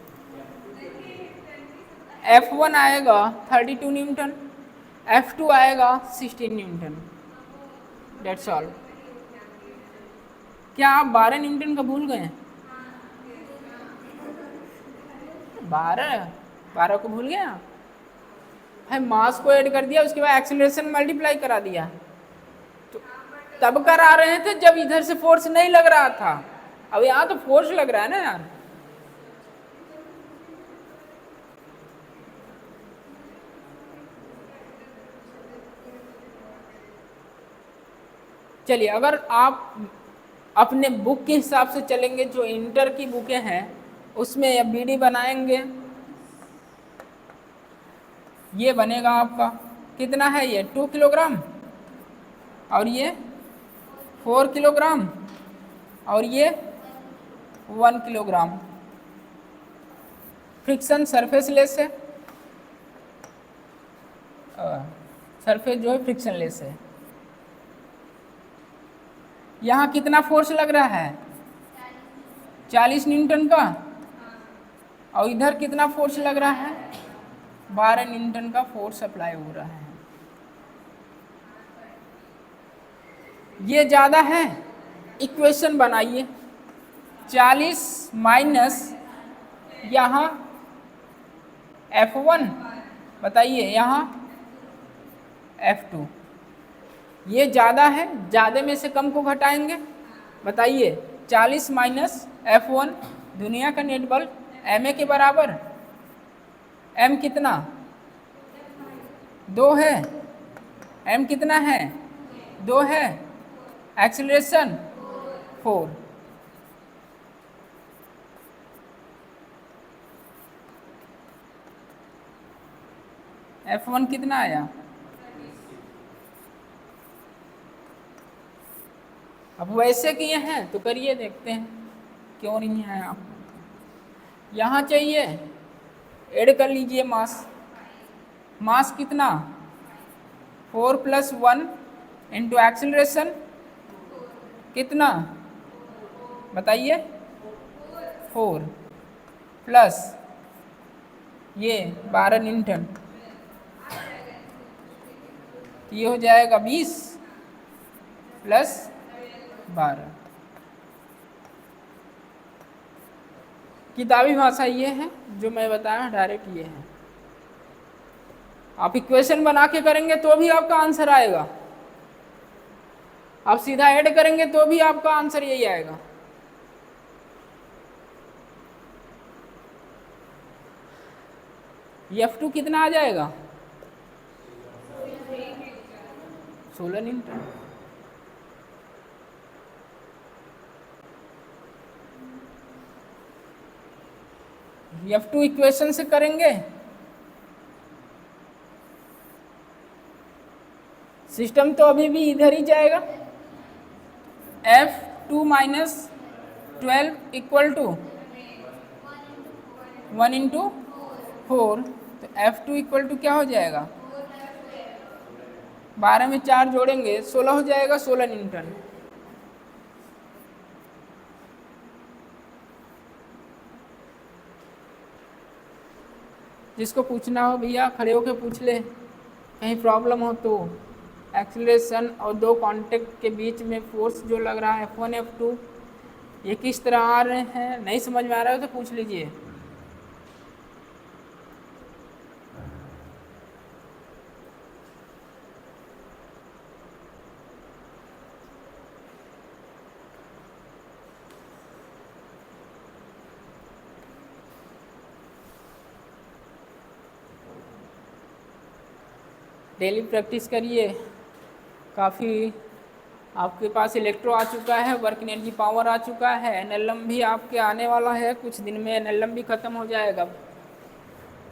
[SPEAKER 1] F1 आएगा 32 न्यूटन, F2 आएगा 16 न्यूटन। That's all. क्या आप 12 न्यूटन का भूल गए, 12 को भूल गए आप, भाई मास को ऐड कर दिया, उसके बाद एक्सीलरेशन मल्टीप्लाई करा दिया। तो तब करा रहे थे जब इधर से फोर्स नहीं लग रहा था, अब यहाँ तो फोर्स लग रहा है ना यार। चलिए, अगर आप अपने बुक के हिसाब से चलेंगे, जो इंटर की बुकें हैं उसमें बीडी बनाएंगे, ये बनेगा आपका कितना है, ये 2 किलोग्राम, और ये 4 किलोग्राम, और ये 1 किलोग्राम। फ्रिक्शन सरफेस लेस है, सरफेस जो है फ्रिक्शन लेस है। यहाँ कितना फोर्स लग रहा है, 40 न्यूटन का, और इधर कितना फोर्स लग रहा है, 12 न्यूटन का फोर्स अप्लाई हो रहा है। ये ज़्यादा है, इक्वेशन बनाइए, 40 माइनस यहाँ F1, बताइए यहाँ F2, ये ज़्यादा है, ज़्यादा में से कम को घटाएंगे, बताइए 40 माइनस F1, दुनिया का नेट बल ma के बराबर, m कितना 2 है, m कितना है 2 है, एक्सीलरेशन 4। F1 कितना आया, अब वैसे किए हैं तो करिए, देखते हैं क्यों नहीं है। आप यहाँ चाहिए, ऐड कर लीजिए मास, मास कितना 4 + 1 इंटू एक्सीलरेशन कितना, बताइए 4 प्लस ये 12 न्यूटन, ये हो जाएगा 20 + 12। किताबी भाषा ये है जो मैं बताया, डायरेक्ट ये है। आप इक्वेशन बना के करेंगे तो भी आपका आंसर आएगा, आप सीधा ऐड करेंगे तो भी आपका आंसर यही आएगा। F2 कितना आ जाएगा, 16 न्यूटन। F2 इक्वेशन से करेंगे, सिस्टम तो अभी भी इधर ही जाएगा, F2 minus 12 equal to 1 into 4, तो F2 इक्वल टू क्या हो जाएगा, 12 में 4 जोड़ेंगे 16 हो जाएगा, 16 न्यूटन। जिसको पूछना हो भैया खड़े होके पूछ ले, कहीं प्रॉब्लम हो तो। एक्सीलरेशन और दो कांटेक्ट के बीच में फोर्स जो लग रहा है F1 F2, ये किस तरह आ रहे हैं, नहीं समझ में आ रहा है तो पूछ लीजिए। डेली प्रैक्टिस करिए, काफ़ी आपके पास इलेक्ट्रो आ चुका है, वर्क एनर्जी पावर आ चुका है, एनएलएम भी आपके आने वाला है, कुछ दिन में एनएलएम भी ख़त्म हो जाएगा।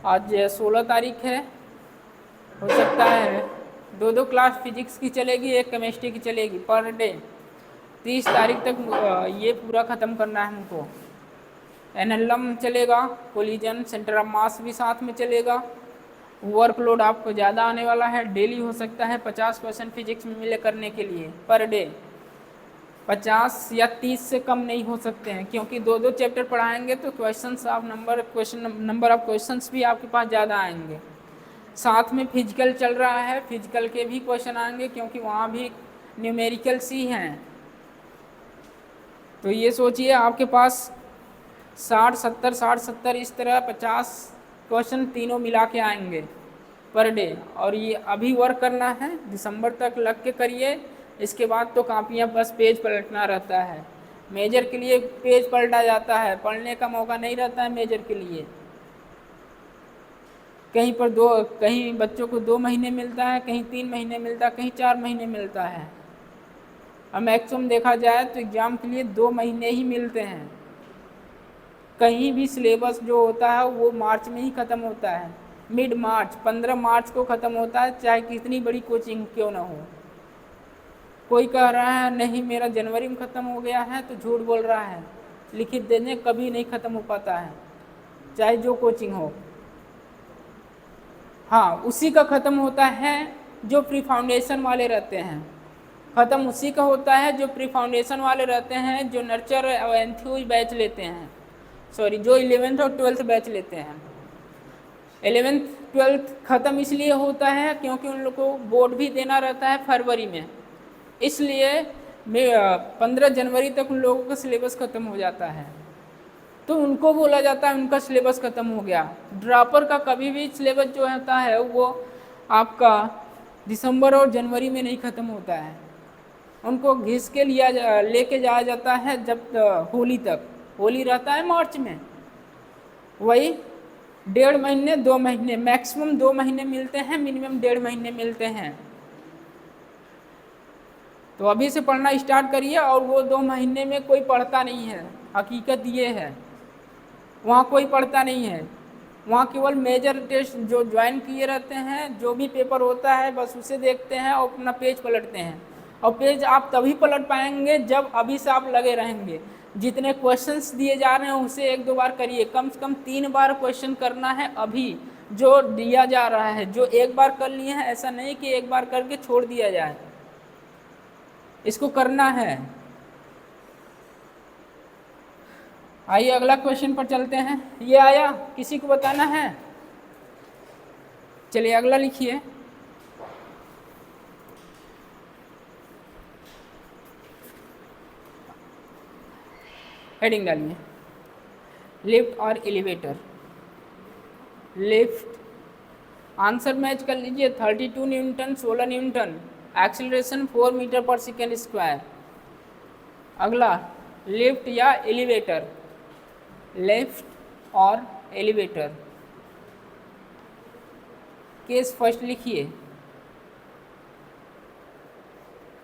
[SPEAKER 1] आज 16 तारीख है, हो सकता है 2 क्लास फिजिक्स की चलेगी, एक केमिस्ट्री की चलेगी पर डे। 30 तारीख तक ये पूरा ख़त्म करना है हमको। एनएलएम चलेगा, कोलिजन सेंटर ऑफ मास भी साथ में चलेगा। वर्कलोड आपको ज़्यादा आने वाला है, डेली हो सकता है 50 क्वेश्चन फिजिक्स में मिले करने के लिए पर डे, 50 या 30 से कम नहीं हो सकते हैं, क्योंकि 2 चैप्टर पढ़ाएंगे तो नंबर ऑफ क्वेश्चंस भी आपके पास ज़्यादा आएंगे। साथ में फिजिकल चल रहा है, फिजिकल के भी क्वेश्चन आएंगे क्योंकि वहाँ भी न्यूमेरिकल्स ही हैं। तो ये सोचिए आपके पास 60-70 इस तरह 50 क्वेश्चन तीनों मिला के आएंगे पर डे। और ये अभी वर्क करना है, दिसंबर तक लग के करिए, इसके बाद तो कापियाँ बस पेज पलटना रहता है। मेजर के लिए पेज पलटा जाता है, पढ़ने का मौका नहीं रहता है मेजर के लिए। कहीं बच्चों को 2 महीने मिलता है, कहीं 3 महीने मिलता है, कहीं 4 महीने मिलता है। और मैक्सिमम देखा जाए तो एग्ज़ाम के लिए 2 महीने ही मिलते हैं। कहीं भी सिलेबस जो होता है वो मार्च में ही ख़त्म होता है, मिड मार्च, 15 मार्च को ख़त्म होता है, चाहे कितनी बड़ी कोचिंग क्यों ना हो। कोई कह रहा है नहीं मेरा जनवरी में ख़त्म हो गया है तो झूठ बोल रहा है, लिखित देने कभी नहीं ख़त्म हो पाता है, चाहे जो कोचिंग हो। हाँ, उसी का ख़त्म होता है जो प्री फाउंडेशन वाले रहते हैं, ख़त्म उसी का होता है जो प्री फाउंडेशन वाले रहते हैं, जो नर्चर और एंथ्यूज बैच लेते हैं, सॉरी जो 11th और 12th बैच लेते हैं। 11th 12th ख़त्म इसलिए होता है क्योंकि उन लोग को बोर्ड भी देना रहता है फरवरी में, इसलिए 15 जनवरी तक उन लोगों का सिलेबस ख़त्म हो जाता है, तो उनको बोला जाता है उनका सिलेबस ख़त्म हो गया। ड्रॉपर का कभी भी सिलेबस जो होता है वो आपका दिसंबर और जनवरी में नहीं ख़त्म होता है, उनको घिस के लेके जाया जाता है जब होली तक, होली रहता है मार्च में, वही 1.5 महीने 2 महीने, मैक्सिमम 2 महीने मिलते हैं, मिनिमम 1.5 महीने मिलते हैं। तो अभी से पढ़ना स्टार्ट करिए, और वो 2 महीने में कोई पढ़ता नहीं है, हकीकत ये है, वहाँ कोई पढ़ता नहीं है, वहाँ केवल मेजर टेस्ट जो ज्वाइन किए रहते हैं, जो भी पेपर होता है बस उसे देखते हैं और अपना पेज पलटते हैं। और पेज आप तभी पलट पाएंगे जब अभी से आप लगे रहेंगे, जितने क्वेश्चंस दिए जा रहे हैं उसे 1-2 बार करिए, कम से कम 3 बार क्वेश्चन करना है अभी जो दिया जा रहा है, जो एक बार कर लिए हैं ऐसा नहीं कि एक बार करके छोड़ दिया जाए, इसको करना है। आइए अगला क्वेश्चन पर चलते हैं, ये आया किसी को बताना है? चलिए अगला लिखिए। हेडिंग डालिए, लिफ्ट और एलिवेटर। लिफ्ट आंसर मैच कर लीजिए, 32 Newton 16 Newton, acceleration 4 metre per second square. अगला लिफ्ट या एलिवेटर, लिफ्ट और एलिवेटर। केस फर्स्ट लिखिए,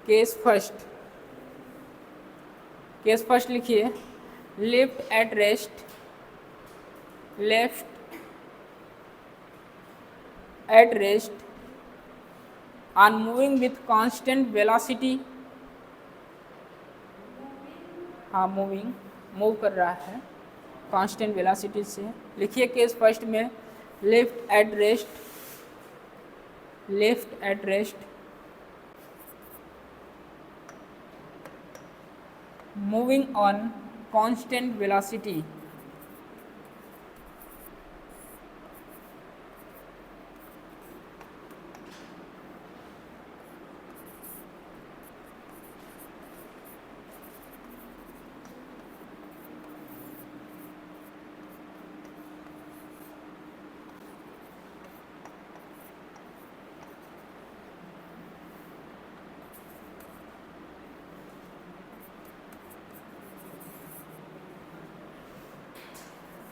[SPEAKER 1] केस फर्स्ट लिखिए, lift at rest, left at rest on moving with constant velocity, हाँ move कर रहा है कांस्टेंट वेलोसिटी से। लिखिए केस फर्स्ट में, lift at rest moving on constant velocity.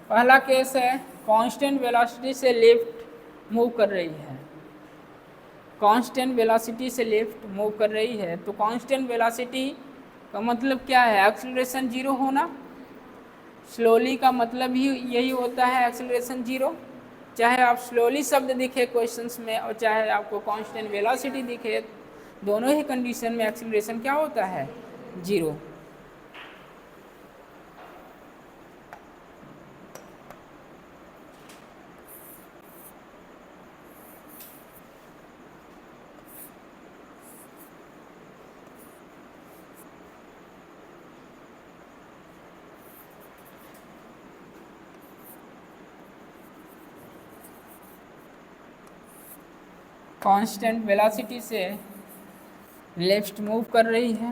[SPEAKER 1] पहला केस है कांस्टेंट वेलोसिटी से लिफ्ट मूव कर रही है, कांस्टेंट वेलोसिटी से लिफ्ट मूव कर रही है, तो कांस्टेंट वेलोसिटी का मतलब क्या है? एक्सीलरेशन 0 होना। स्लोली का मतलब ही यही होता है एक्सीलरेशन 0, चाहे आप स्लोली शब्द दिखे क्वेश्चंस में और चाहे आपको कांस्टेंट वेलोसिटी दिखे, दोनों ही कंडीशन में एक्सीलरेशन क्या होता है? 0। कांस्टेंट वेलोसिटी से लेफ्ट मूव कर रही है,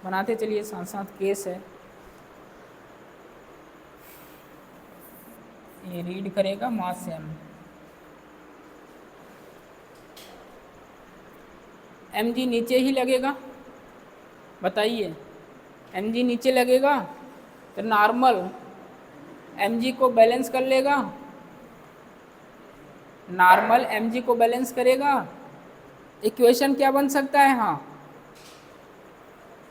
[SPEAKER 1] बनाते चलिए साथ साथ केस है, ये रीड करेगा मास एम जी नीचे ही लगेगा, बताइए, एम जी नीचे लगेगा तो नॉर्मल mg को बैलेंस कर लेगा, नॉर्मल mg को बैलेंस करेगा। इक्वेशन क्या बन सकता है, हाँ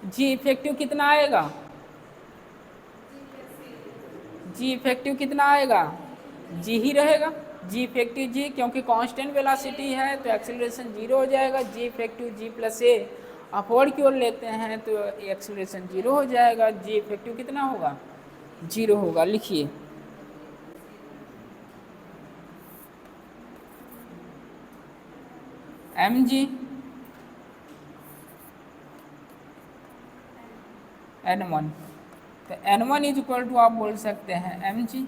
[SPEAKER 1] जी इफेक्टिव कितना आएगा, जी इफेक्टिव कितना आएगा, जी ही रहेगा, जी इफेक्टिव जी, क्योंकि कांस्टेंट वेलोसिटी है तो एक्सेलरेशन जीरो हो जाएगा। जी इफेक्टिव जी प्लस ए अपवर्ड की ओर लेते हैं तो एक्सेलरेशन जीरो हो जाएगा। जी इफेक्टिव कितना होगा, जीरो होगा। लिखिए एम जी एन वन, तो N one is equal to आप बोल सकते हैं M G.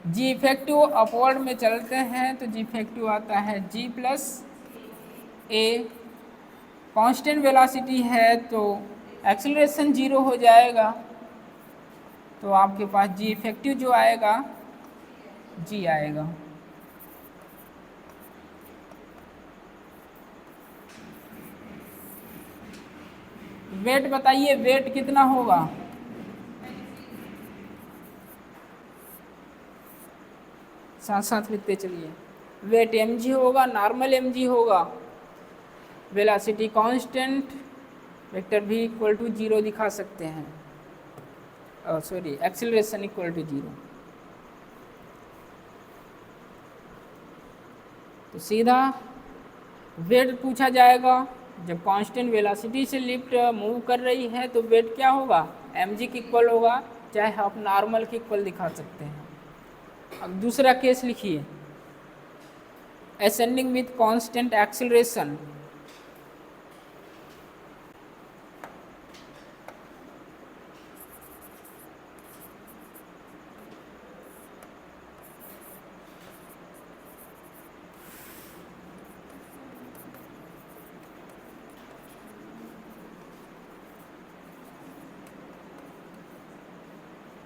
[SPEAKER 1] G effective upward में चलते हैं तो जी इफेक्टिव आता है g plus A. Constant velocity है तो एक्सेलरेशन जीरो हो जाएगा, तो आपके पास जी इफेक्टिव जो आएगा जी आएगा। वेट बताइए, वेट कितना होगा, साथ साथ लिखते चलिए। वेट mg होगा, नॉर्मल mg होगा, velocity constant, vector v equal to zero दिखा सकते हैं, sorry acceleration equal to zero. तो सीधा वेट पूछा जाएगा, जब कांस्टेंट वेलोसिटी से लिफ्ट मूव कर रही है तो वेट क्या होगा, mg की इक्वल होगा, चाहे आप नॉर्मल की इक्वल दिखा सकते हैं। अब दूसरा केस लिखिए, ascending with constant acceleration.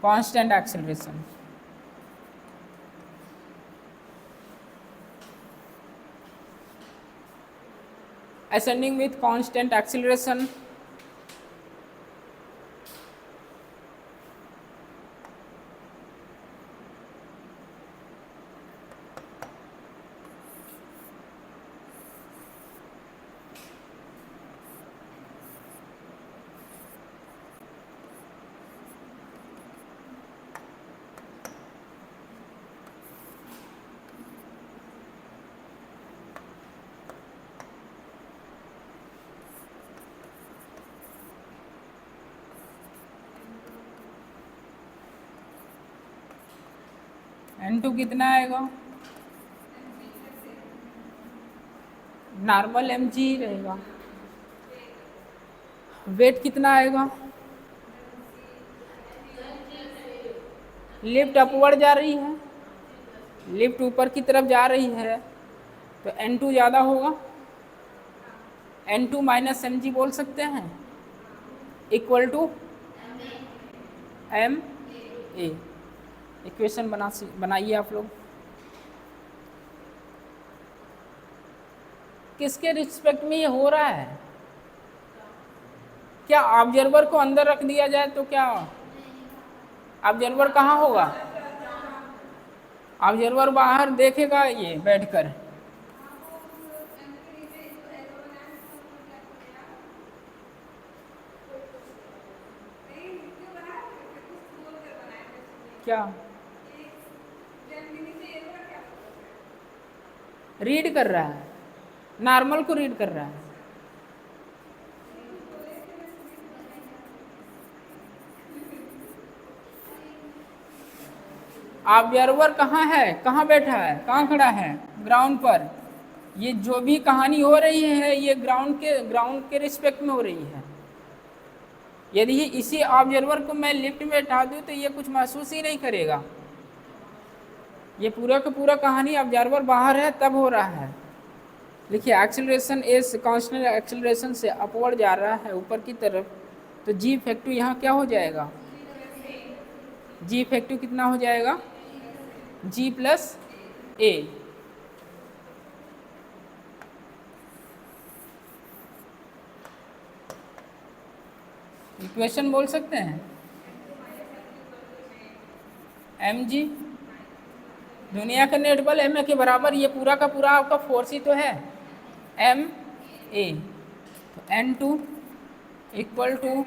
[SPEAKER 1] Constant acceleration, ascending with constant acceleration, n2 कितना आएगा, नॉर्मल mg रहेगा। वेट कितना आएगा, लिफ्ट अपवर्ड जा रही है, लिफ्ट ऊपर की तरफ जा रही है तो n2 ज़्यादा होगा, n2 माइनस mg बोल सकते हैं, equal to M A. Equation बनाइए आप लोग। किसके रिस्पेक्ट में ये हो रहा है, क्या ऑब्जर्वर को अंदर रख दिया जाए तो क्या ऑब्जर्वर कहाँ होगा, ऑब्जर्वर बाहर देखेगा ये बैठकर। क्या रीड कर रहा है, नॉर्मल को रीड कर रहा है। ऑब्जर्वर कहाँ है, कहाँ बैठा है, कहाँ खड़ा है, ग्राउंड पर। ये जो भी कहानी हो रही है ये ग्राउंड के रिस्पेक्ट में हो रही है। यदि इसी ऑब्जर्वर को मैं लिफ्ट में बैठा दूँ तो ये कुछ महसूस ही नहीं करेगा। ये पूरा का पूरा कहानी ऑब्जर्वर बाहर है तब हो रहा है। लिखिए एक्सेलरेशन एस कांस्टेंट एक्सेलरेशन से अपवर्ड जा रहा है ऊपर की तरफ, तो जी इफेक्टिव यहाँ क्या हो जाएगा, जी इफेक्टिव कितना हो जाएगा, जी प्लस ए। इक्वेशन बोल सकते हैं, एम जी, दुनिया का नेट बल एम ए के बराबर, ये पूरा का पूरा आपका फोर्स ही तो है, एम ए। तो N two equal to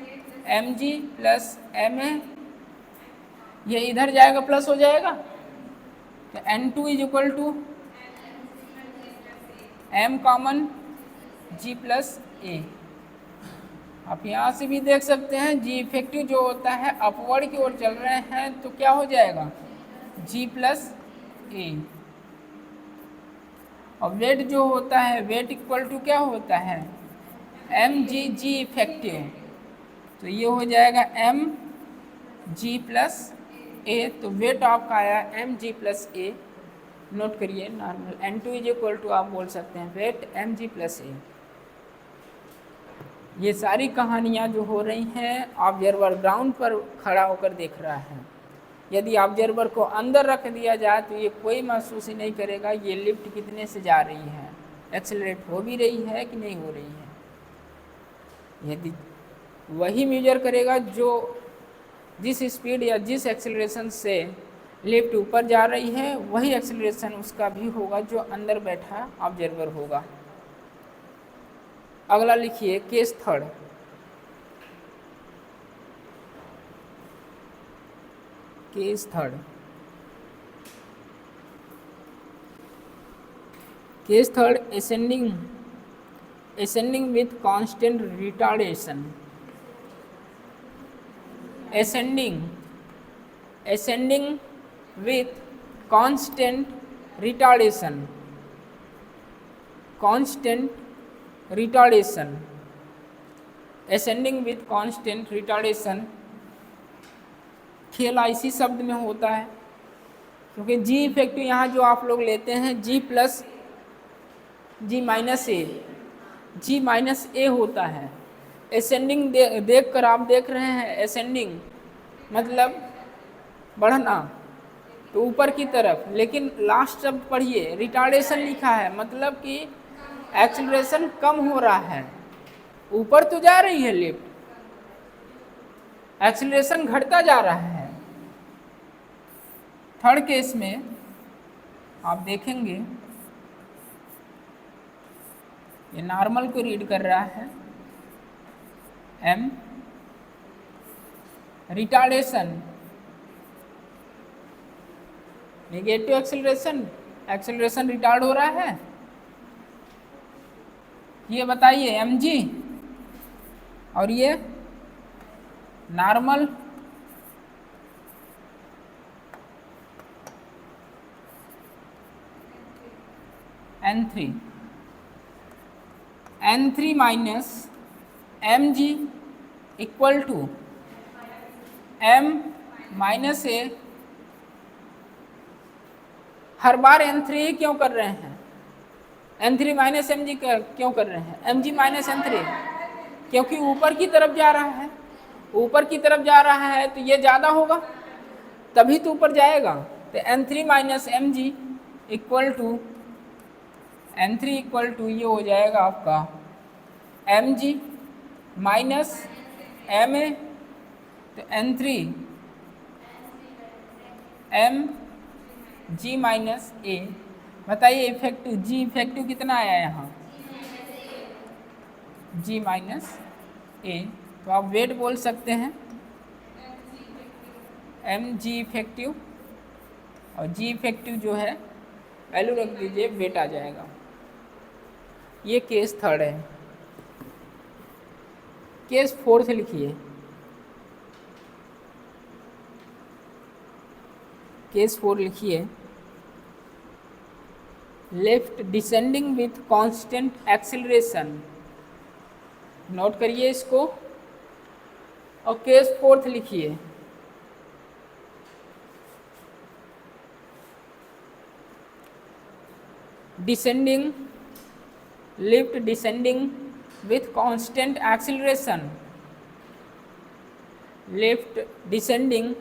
[SPEAKER 1] M G plus M A, ये इधर जाएगा प्लस हो जाएगा, तो N two is equal to M common G plus A. आप यहाँ से भी देख सकते हैं जी इफेक्टिव जो होता है अपवर्ड की ओर चल रहे हैं तो क्या हो जाएगा, जी प्लस ए। और वेट जो होता है, वेट इक्वल टू क्या होता है, एम जी जी इफेक्टिव, तो ये हो जाएगा एम जी प्लस ए। तो वेट आपका आया M G plus A, note करिए normal, N two is equal to आप बोल सकते हैं weight M G plus A. ये सारी कहानियाँ जो हो रही हैं ऑब्जर्वर ग्राउंड पर खड़ा होकर देख रहा है। यदि ऑब्जर्वर को अंदर रख दिया जाए तो ये कोई महसूस ही नहीं करेगा ये लिफ्ट कितने से जा रही है, एक्सेलरेट हो भी रही है कि नहीं हो रही है। यदि वही मेजर करेगा जो जिस स्पीड या जिस एक्सेलरेशन से लिफ्ट ऊपर जा रही है, वही एक्सेलरेशन उसका भी होगा जो अंदर बैठा ऑब्जर्वर होगा। अगला लिखिए case third. Case third, case third ascending with constant retardation, ascending with constant retardation, ascending with constant retardation। खेल इसी शब्द में होता है क्योंकि जी इफेक्टिव यहाँ जो आप लोग लेते हैं जी प्लस जी माइनस ए, जी माइनस ए होता है। एसेंडिंग देख कर आप देख रहे हैं, एसेंडिंग मतलब बढ़ना तो ऊपर की तरफ, लेकिन लास्ट शब्द पढ़िए रिटार्डेशन लिखा है, मतलब कि एक्सेलरेशन कम हो रहा है। ऊपर तो जा रही है लिफ्ट, एक्सेलरेशन घटता जा रहा है। थर्ड केस में आप देखेंगे ये नॉर्मल को रीड कर रहा है, M retardation negative acceleration, acceleration retard हो रहा है, ये बताइए एम जी, और ये normal n3 minus M G equal to M minus A. हर बार n3 क्यों कर रहे हैं, n3 माइनस एम जी क्यों कर रहे हैं, एम जी माइनस n3, क्योंकि ऊपर की तरफ जा रहा है, ऊपर की तरफ जा रहा है तो ये ज़्यादा होगा तभी तो ऊपर जाएगा। तो n3 minus M G equal to n3 equal to ये हो जाएगा आपका M G minus M A, तो n3 एम जी माइनस ए। बताइए इफेक्टिव, जी इफेक्टिव कितना आया यहाँ, जी माइनस ए। तो आप वेट बोल सकते हैं एम जी इफेक्टिव, और जी इफेक्टिव जो है वैल्यू रख दीजिए, वेट आ जाएगा। ये केस थर्ड है। केस फोर्थ लिखिए, केस 4 लिखिए, left descending with constant acceleration, note करिए इसको। और केस फोर्थ लिखिए, descending, lift descending with constant acceleration, lift descending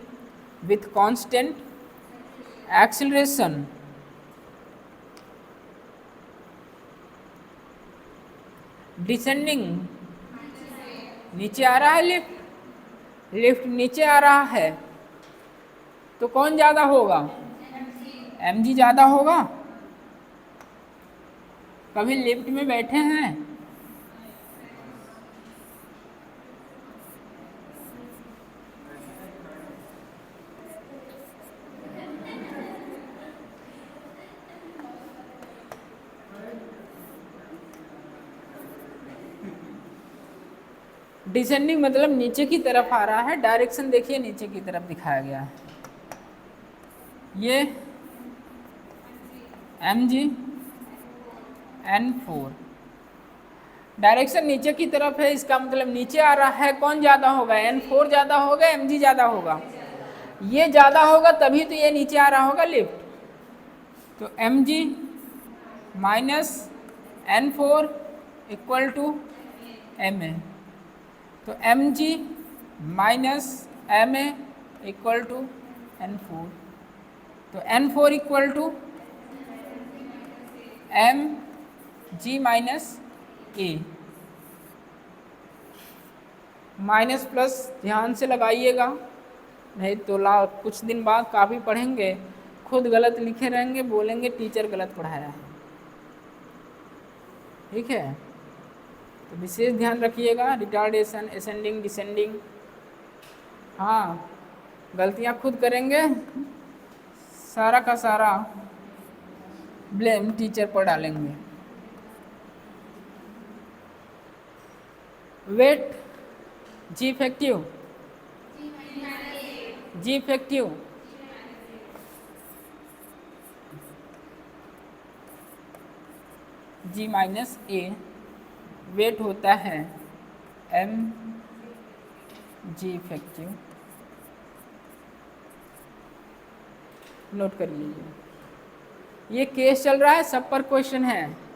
[SPEAKER 1] with constant acceleration, descending नीचे आ रहा है लिफ्ट, लिफ्ट नीचे आ रहा है तो कौन ज़्यादा होगा? mg ज़्यादा होगा। कभी लिफ्ट में बैठे हैं? डिसेंडिंग मतलब नीचे की तरफ आ रहा है, डायरेक्शन देखिए नीचे की तरफ दिखाया गया है। ये mg n4 डायरेक्शन नीचे की तरफ है, इसका मतलब नीचे आ रहा है। कौन ज़्यादा होगा? n4 ज़्यादा होगा, mg ज़्यादा होगा? ये ज़्यादा होगा तभी तो ये नीचे आ रहा होगा लिफ्ट। तो mg minus n4 equal to ma। तो mg minus ma equal to n4। तो n4 equal to mg minus a। Minus plus ध्यान से लगाइएगा, नहीं तो कुछ दिन बाद काफ़ी पढ़ेंगे, खुद गलत लिखे रहेंगे, बोलेंगे टीचर गलत पढ़ाया है। ठीक है, तो विशेष ध्यान रखिएगा। रिटार्डेशन, असेंडिंग, डिसेंडिंग, हाँ गलतियाँ खुद करेंगे, सारा का सारा ब्लेम टीचर पर डालेंगे। वेट जी इफेक्टिव, जी इफेक्टिव जी माइनस ए, वेट होता है m जी इफेक्टिव। नोट कर लीजिए, ये केस चल रहा है, सब पर क्वेश्चन है।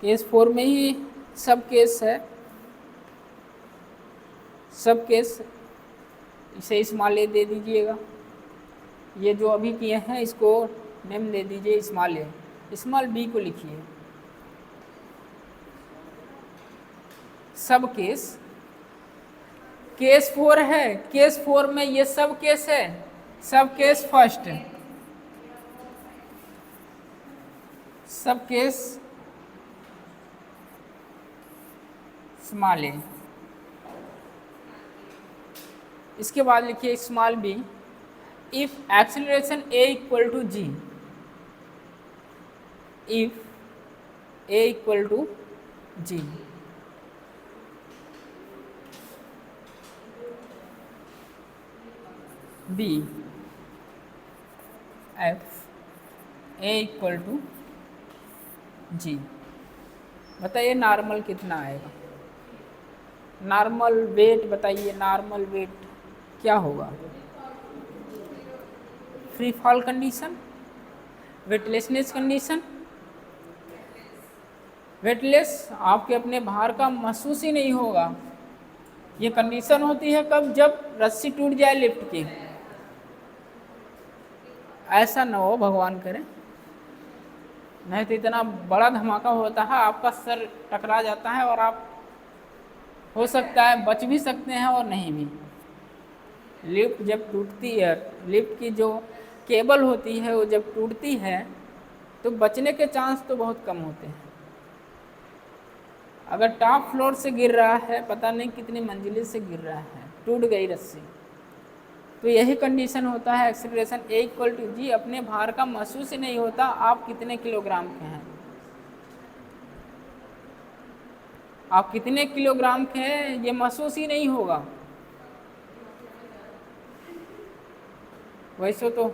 [SPEAKER 1] केस 4 में ही सब केस है, सब केस। इसे स्मॉल ए दे दीजिएगा, ये जो अभी किए हैं इसको नेम दे दीजिए स्मॉल ए, स्मॉल बी को लिखिए। सब केस, केस 4 है, केस 4 में ये सब केस है, sub case first, sub case small A. इसके बाद लिखिए small B, if acceleration a equal to G, if a equal to G, B if a equal to G. बताइए नॉर्मल कितना आएगा? नॉर्मल वेट बताइए, नॉर्मल वेट क्या होगा? Free fall condition, weightlessness condition. Weightless, आपके अपने भार का महसूस ही नहीं होगा। ये कंडीशन होती है कब? जब रस्सी टूट जाए लिफ्ट की। ऐसा न हो, भगवान करे, नहीं तो इतना बड़ा धमाका होता है, आपका सर टकरा जाता है और आप हो सकता है बच भी सकते हैं और नहीं भी। लिफ्ट जब टूटती है, लिफ्ट की जो केबल होती है वो जब टूटती है तो बचने के चांस तो बहुत कम होते हैं। अगर टॉप फ्लोर से गिर रहा है, पता नहीं कितनी मंजिले से गिर रहा है, टूट गई रस्सी, तो यही कंडीशन होता है एक्सेलरेशन a इक्वल टू जी। अपने भार का महसूस ही नहीं होता, आप कितने किलोग्राम के हैं, आप कितने किलोग्राम के हैं ये महसूस ही नहीं होगा। वैसे तो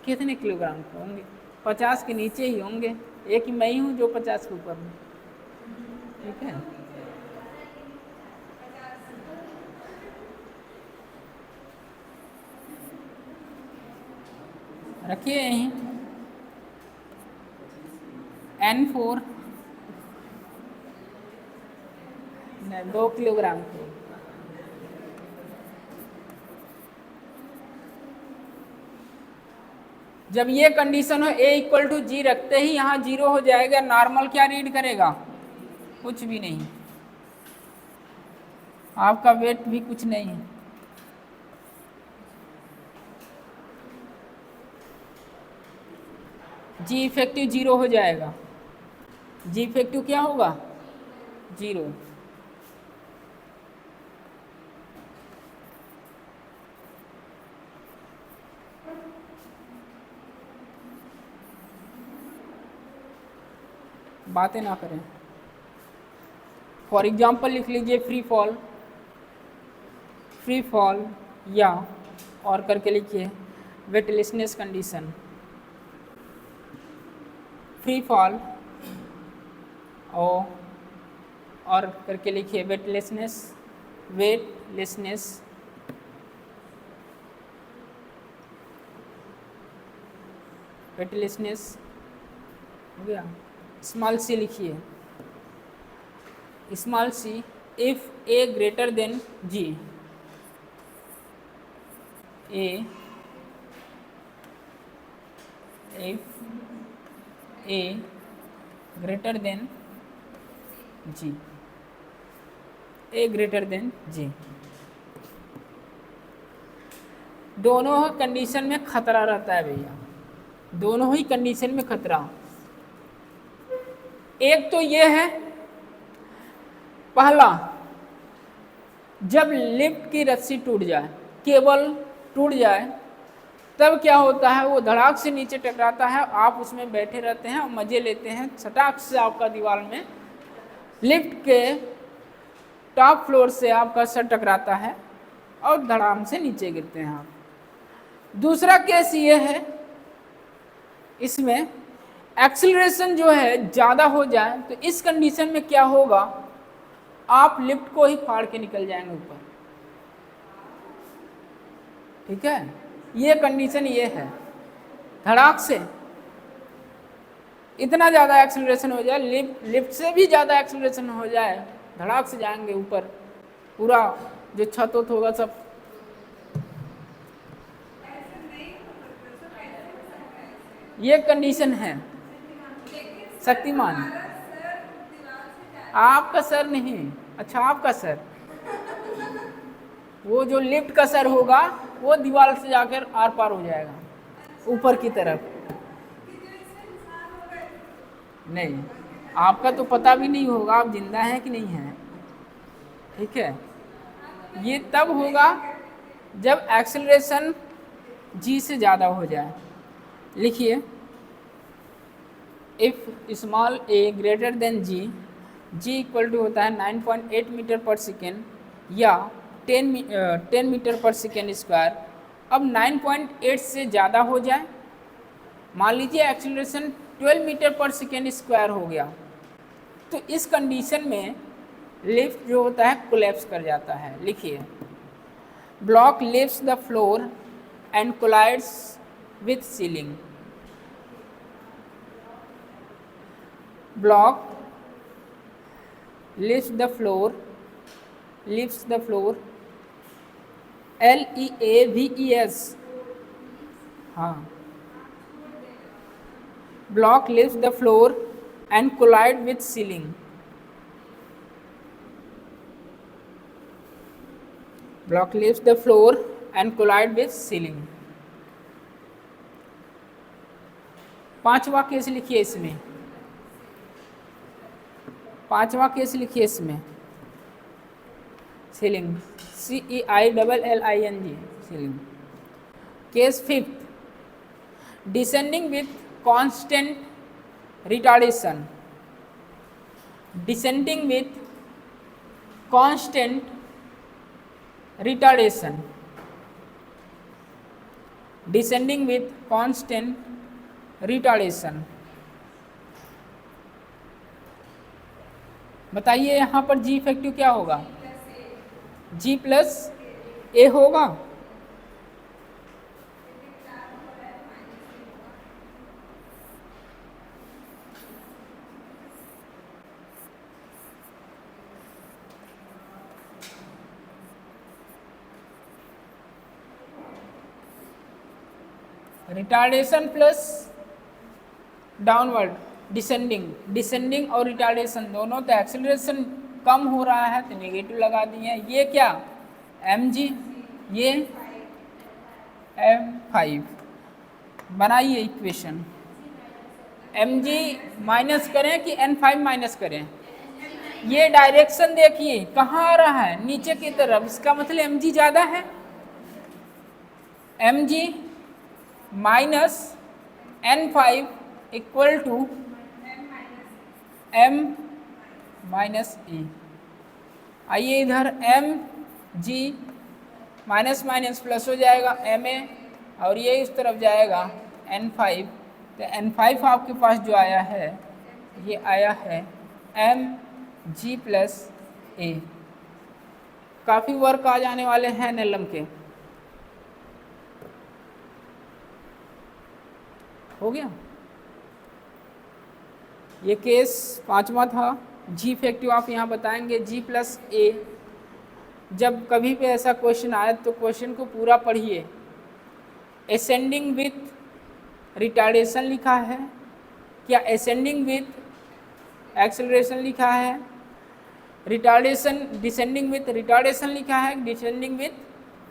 [SPEAKER 1] कितने किलोग्राम के होंगे? 50 के नीचे ही होंगे, एक ही मैं ही हूँ जो 50 के ऊपर हूँ। ठीक है, रखिए यहीं N4 2 किलोग्राम के। जब ये कंडीशन हो a इक्वल टू जी, रखते ही यहाँ जीरो हो जाएगा। नॉर्मल क्या रीड करेगा? कुछ भी नहीं, आपका वेट भी कुछ नहीं है। जी इफेक्टिव 0 हो जाएगा। जी इफेक्टिव क्या होगा? 0। बातें ना करें। फॉर एग्जाम्पल लिख लीजिए फ्री फॉल या और करके लिखिए वेटलेसनेस कंडीशन। फ्री फॉल और करके लिखिए वेटलेसनेस हो गया। स्मॉल सी लिखिए, small C if A greater than G, A if A greater than G, A greater than G. दोनों कंडीशन में खतरा रहता है भैया, दोनों ही कंडीशन में खतरा। एक तो ये है, पहला जब लिफ्ट की रस्सी टूट जाए, केबल टूट जाए, तब क्या होता है, वो धड़ाक से नीचे टकराता है, आप उसमें बैठे रहते हैं और मजे लेते हैं, सटाक से आपका दीवार में लिफ्ट के टॉप फ्लोर से आपका सर टकराता है और धड़ाम से नीचे गिरते हैं आप। दूसरा केस ये है, इसमें एक्सीलरेशन जो है ज़्यादा हो जाए, तो इस कंडीशन में क्या होगा, आप लिफ्ट को ही फाड़ के निकल जाएंगे ऊपर। ठीक है, ये कंडीशन ये है, धड़ाक से इतना ज़्यादा एक्सीलरेशन हो जाए, लिफ्ट से भी ज़्यादा एक्सीलरेशन हो जाए, धड़ाक से जाएंगे ऊपर, पूरा जो छत होगा सब। ये कंडीशन है शक्तिमान। आपका सर नहीं, अच्छा आपका सर, वो जो लिफ्ट का सर होगा वो दीवार से जाकर आर पार हो जाएगा ऊपर की तरफ। नहीं, आपका तो पता भी नहीं होगा आप जिंदा हैं कि नहीं हैं। ठीक है, ये तब होगा जब एक्सेलरेशन जी से ज़्यादा हो जाए। लिखिए if small A greater than G, G equal to होता है 9.8 मीटर पर सेकेंड या 10 मीटर पर सेकेंड स्क्वायर। अब 9.8 से ज़्यादा हो जाए, मान लीजिए acceleration 12 metre per second square हो गया, तो इस कंडीशन में लिफ्ट जो होता है कोलैप्स कर जाता है। लिखिए block lifts the floor and collides with ceiling. Block lifts the floor LEAVES, हाँ, block lifts the floor and collide with ceiling। block lifts the floor and collide with ceiling। पांचवा case लिखिए इसमें, पांचवा case लिखिए इसमें, ceiling, CEILLING, ceiling. Case fifth, descending with constant retardation. Descending with constant retardation, descending with constant retardation. बताइए यहाँ पर जी effective क्या होगा? जी प्लस ए होगा। रिटार्डेशन प्लस डाउनवर्ड, डिसेंडिंग और रिटार्डेशन दोनों, तो एक्सेलरेशन कम हो रहा है तो नेगेटिव लगा दिए। ये क्या mg, ये m5। बनाइए इक्वेशन, mg माइनस करें कि n5 माइनस करें। ये डायरेक्शन देखिए कहाँ आ रहा है, नीचे की तरफ, इसका मतलब mg ज़्यादा है। mg minus n5 equal to m minus e। आइए इधर mg माइनस माइनस प्लस हो जाएगा ma, और ये इस तरफ जाएगा n5, तो n5 आपके पास जो आया है ये आया है mg प्लस a। काफ़ी वर्क आ जाने वाले हैं एनएलएम के। हो गया, ये केस 5वां था। जी इफेक्टिव आप यहाँ बताएंगे g प्लस a। जब कभी भी ऐसा क्वेश्चन आए तो क्वेश्चन को पूरा पढ़िए। असेंडिंग विथ रिटार्डेशन लिखा है क्या, असेंडिंग विथ एक्सेलरेशन लिखा है, रिटार्डेशन डिसेंडिंग विथ रिटार्डेशन लिखा है, डिसेंडिंग विथ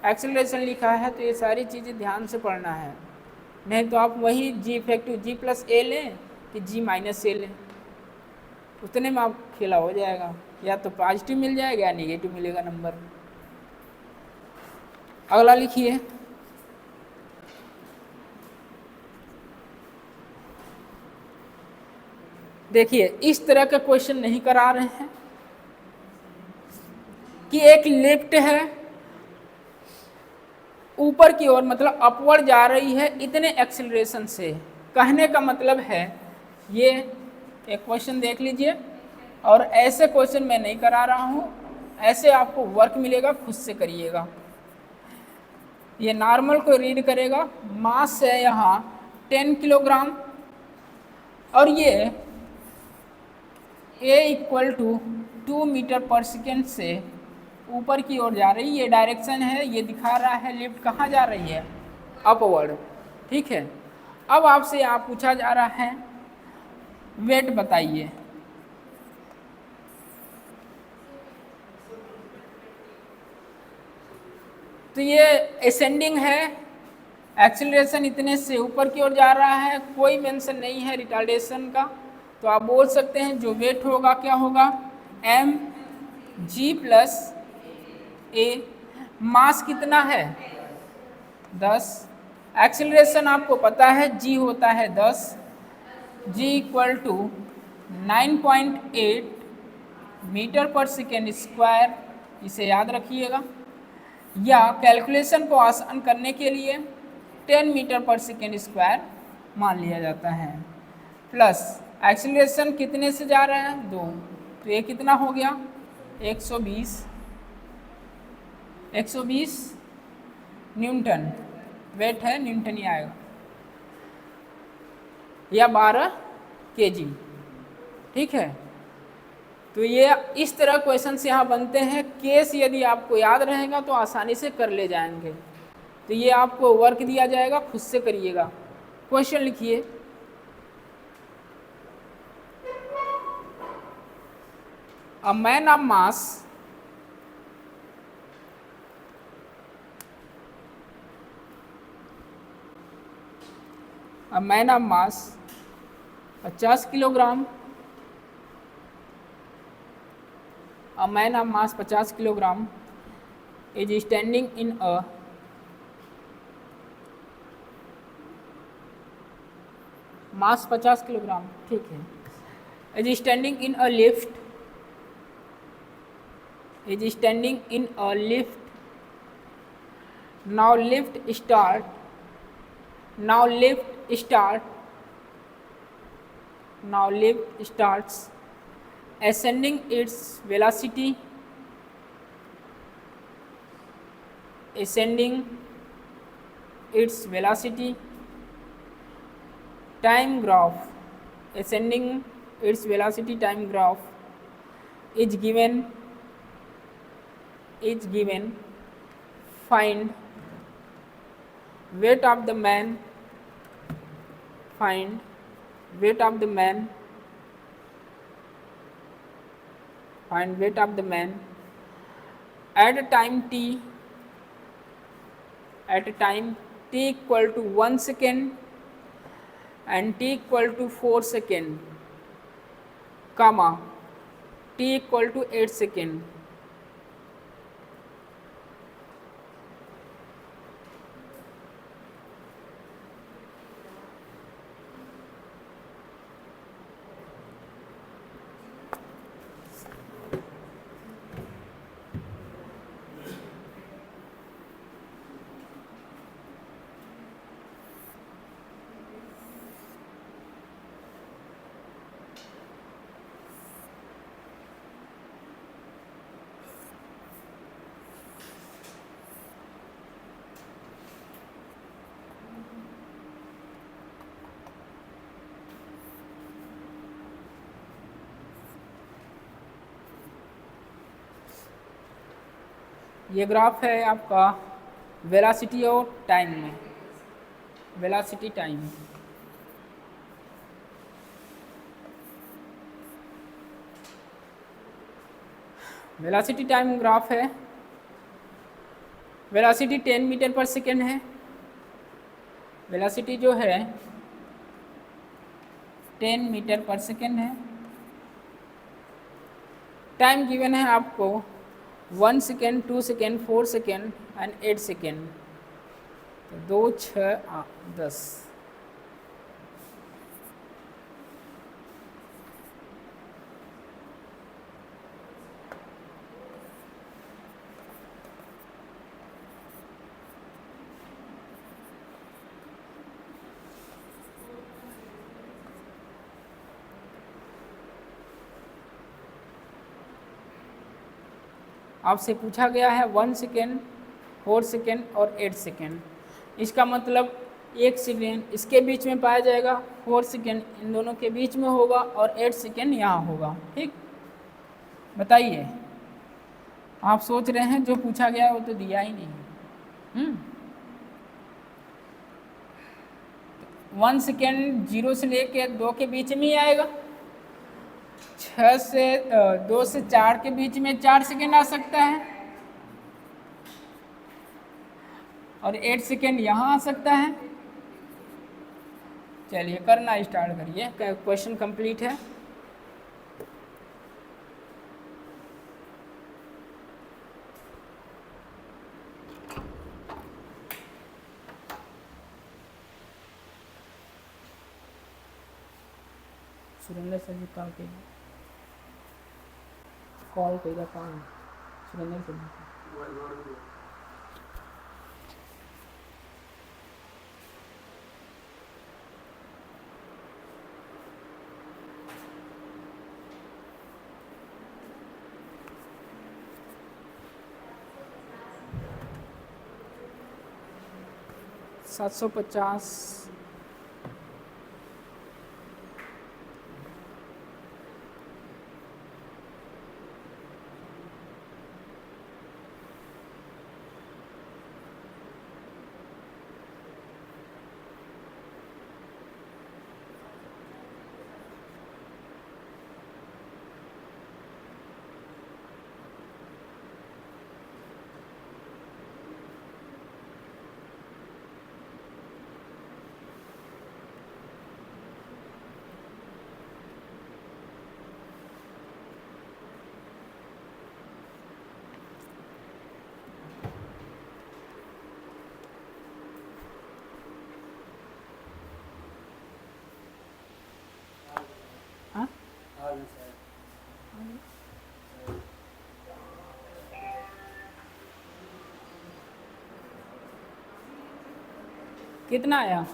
[SPEAKER 1] एक्सेलरेशन लिखा है, तो ये सारी चीज़ें ध्यान से पढ़ना है। नहीं तो आप वही जी इफेक्टिव जी प्लस ए लें कि जी माइनस ए लें, उतने में आप खेला हो जाएगा, या तो पॉजिटिव मिल जाएगा या नेगेटिव मिलेगा नंबर। अगला लिखिए, देखिए इस तरह के क्वेश्चन नहीं करा रहे हैं कि एक लिफ्ट है ऊपर की ओर, मतलब अपवर्ड जा रही है इतने एक्सेलरेशन से। कहने का मतलब है ये एक क्वेश्चन देख लीजिए, और ऐसे क्वेश्चन मैं नहीं करा रहा हूँ, ऐसे आपको वर्क मिलेगा, खुद से करिएगा। ये नॉर्मल को रीड करेगा, मास है यहाँ 10 किलोग्राम, और ये a equal to 2 metre per second से ऊपर की ओर जा रही, ये डायरेक्शन है, ये दिखा रहा है लिफ्ट कहाँ जा रही है, अपवर्ड। ठीक है, अब आपसे यहाँ पूछा जा रहा है वेट बताइए। तो ये असेंडिंग है, एक्सेलरेशन इतने से ऊपर की ओर जा रहा है, कोई मेंशन नहीं है रिटार्डेशन का, तो आप बोल सकते हैं जो वेट होगा क्या होगा, एम जी प्लस ए। मास कितना है 10, एक्सेलरेशन आपको पता है जी होता है 10, जी equal to 9.8 metre per second square, इसे याद रखिएगा। या कैलकुलेशन को आसान करने के लिए 10 मीटर पर सेकेंड स्क्वायर मान लिया जाता है, प्लस एक्सेलरेशन कितने से जा रहा है 2, तो ये कितना हो गया 120 न्यूटन। वेट है न्यूटन ही आएगा, या 12 केजी। ठीक है, तो ये इस तरह क्वेश्चंस यहाँ बनते हैं। केस यदि आपको याद रहेगा तो आसानी से कर ले जाएंगे। तो ये आपको वर्क दिया जाएगा, खुद से करिएगा। क्वेश्चन लिखिए, a man of mass A man of mass 50 kilogram, a man of mass 50 kilogram is standing in a mass 50 kilogram, ठीक है, is standing in a lift, is standing in a lift. Now lift start, now lift starts ascending its velocity, time graph, ascending its velocity time graph is given, find weight of the man, find weight of the man find weight of the man at a time t equal to 1 second and t equal to 4 second, comma t equal to 8 second. ये graph है आपका velocity और time में, velocity time. Velocity time graph है। Velocity 10 metre per second है। Velocity जो है 10 metre per second है। टाइम गिवन है आपको 1 second, 2 second, 4 second and 8 second. तो 2, 6, 10। आपसे पूछा गया है 1 सेकेंड, 4 सेकेंड और 8 सेकेंड। इसका मतलब 1 सेकेंड इसके बीच में पाया जाएगा, 4 सेकेंड इन दोनों के बीच में होगा और 8 सेकेंड यहाँ होगा। ठीक, बताइए। आप सोच रहे हैं जो पूछा गया है वो तो दिया ही नहीं। 1 सेकेंड 0 से लेके 2 के बीच में ही आएगा। 2 से 4 के बीच में 4 सेकेंड आ सकता है और 8 सेकेंड यहाँ आ सकता है। चलिए करना स्टार्ट करिए। क्वेश्चन कंप्लीट है। सुरेंद्र सर जी कॉल करिए, कॉल करिए, कॉल सुरेंद्र सर जी। सात 750। कितना आया?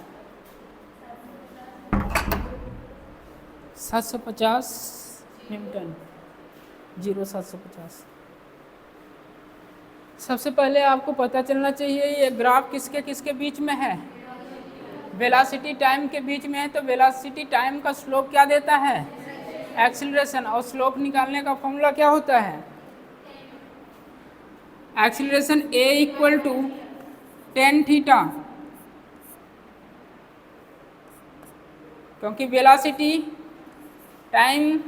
[SPEAKER 1] 750 न्यूटन। 0750। सबसे पहले आपको पता चलना चाहिए ये ग्राफ किसके किसके बीच में है। वेलोसिटी टाइम के बीच में है, तो वेलोसिटी टाइम का स्लोप क्या देता है? एक्सीलरेशन। और स्लोप निकालने का फॉर्मूला क्या होता है? Acceleration a equal to tan theta, क्योंकि वेलोसिटी टाइम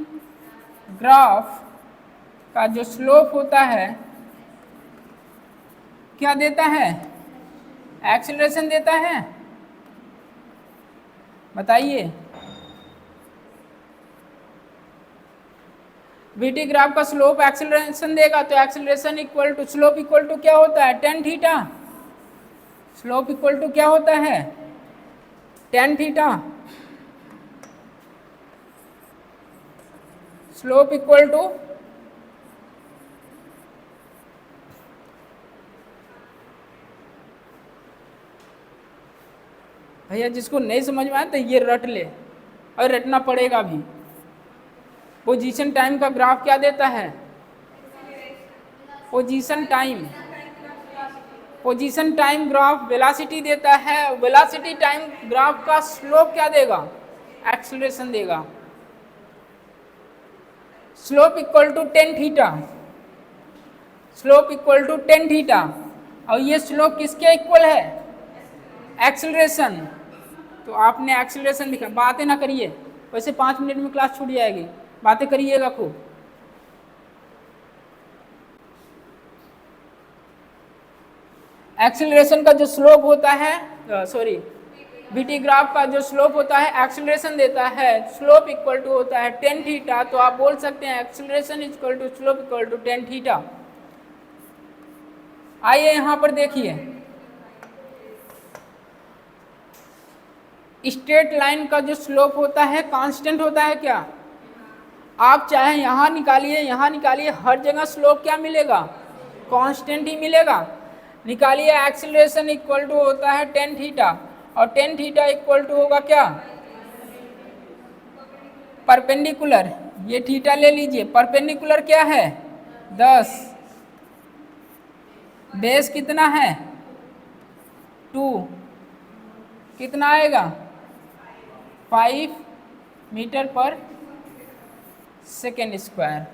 [SPEAKER 1] ग्राफ का जो स्लोप होता है क्या देता है? एक्सेलरेशन देता है। बताइए, वीटी ग्राफ का स्लोप एक्सेलरेशन देगा तो acceleration equal to slope equal to क्या होता है? Tan theta. Slope equal to क्या होता है? Tan theta. Slope equal to भैया जिसको नहीं समझ में आया तो ये रट ले, और रटना पड़ेगा भी। पोजीशन टाइम का ग्राफ क्या देता है? Position time, position time graph velocity देता है। वेलोसिटी टाइम ग्राफ का स्लोप क्या देगा? एक्सेलरेशन देगा। Slope equal to tan theta. Slope equal to tan theta. और ये स्लोप किसके इक्वल है? एक्सेलरेशन। तो आपने एक्सेलरेशन लिखा। बातें ना करिए, वैसे 5 मिनट में क्लास छूट जाएगी, बातें करिएगा खूब। एक्सेलरेशन का जो स्लोप होता है, सॉरी, वीटी ग्राफ का जो स्लोप होता है एक्सेलरेशन देता है। स्लोप इक्वल टू होता है टेन थीटा। तो आप बोल सकते हैं acceleration equal to slope equal to tan theta. आइए यहां पर देखिए, स्ट्रेट लाइन का जो स्लोप होता है कांस्टेंट होता है क्या? आप चाहे यहां निकालिए, यहां निकालिए, हर जगह स्लोप क्या मिलेगा? कांस्टेंट ही मिलेगा। निकालिए, एक्सेलरेशन इक्वल टू होता है टेन थीटा, और टेन थीटा इक्वल टू होगा क्या? परपेंडिकुलर। ये थीटा ले लीजिए, परपेंडिकुलर क्या है? 10। बेस कितना है? 2। कितना आएगा? 5 मीटर पर सेकेंड स्क्वायर।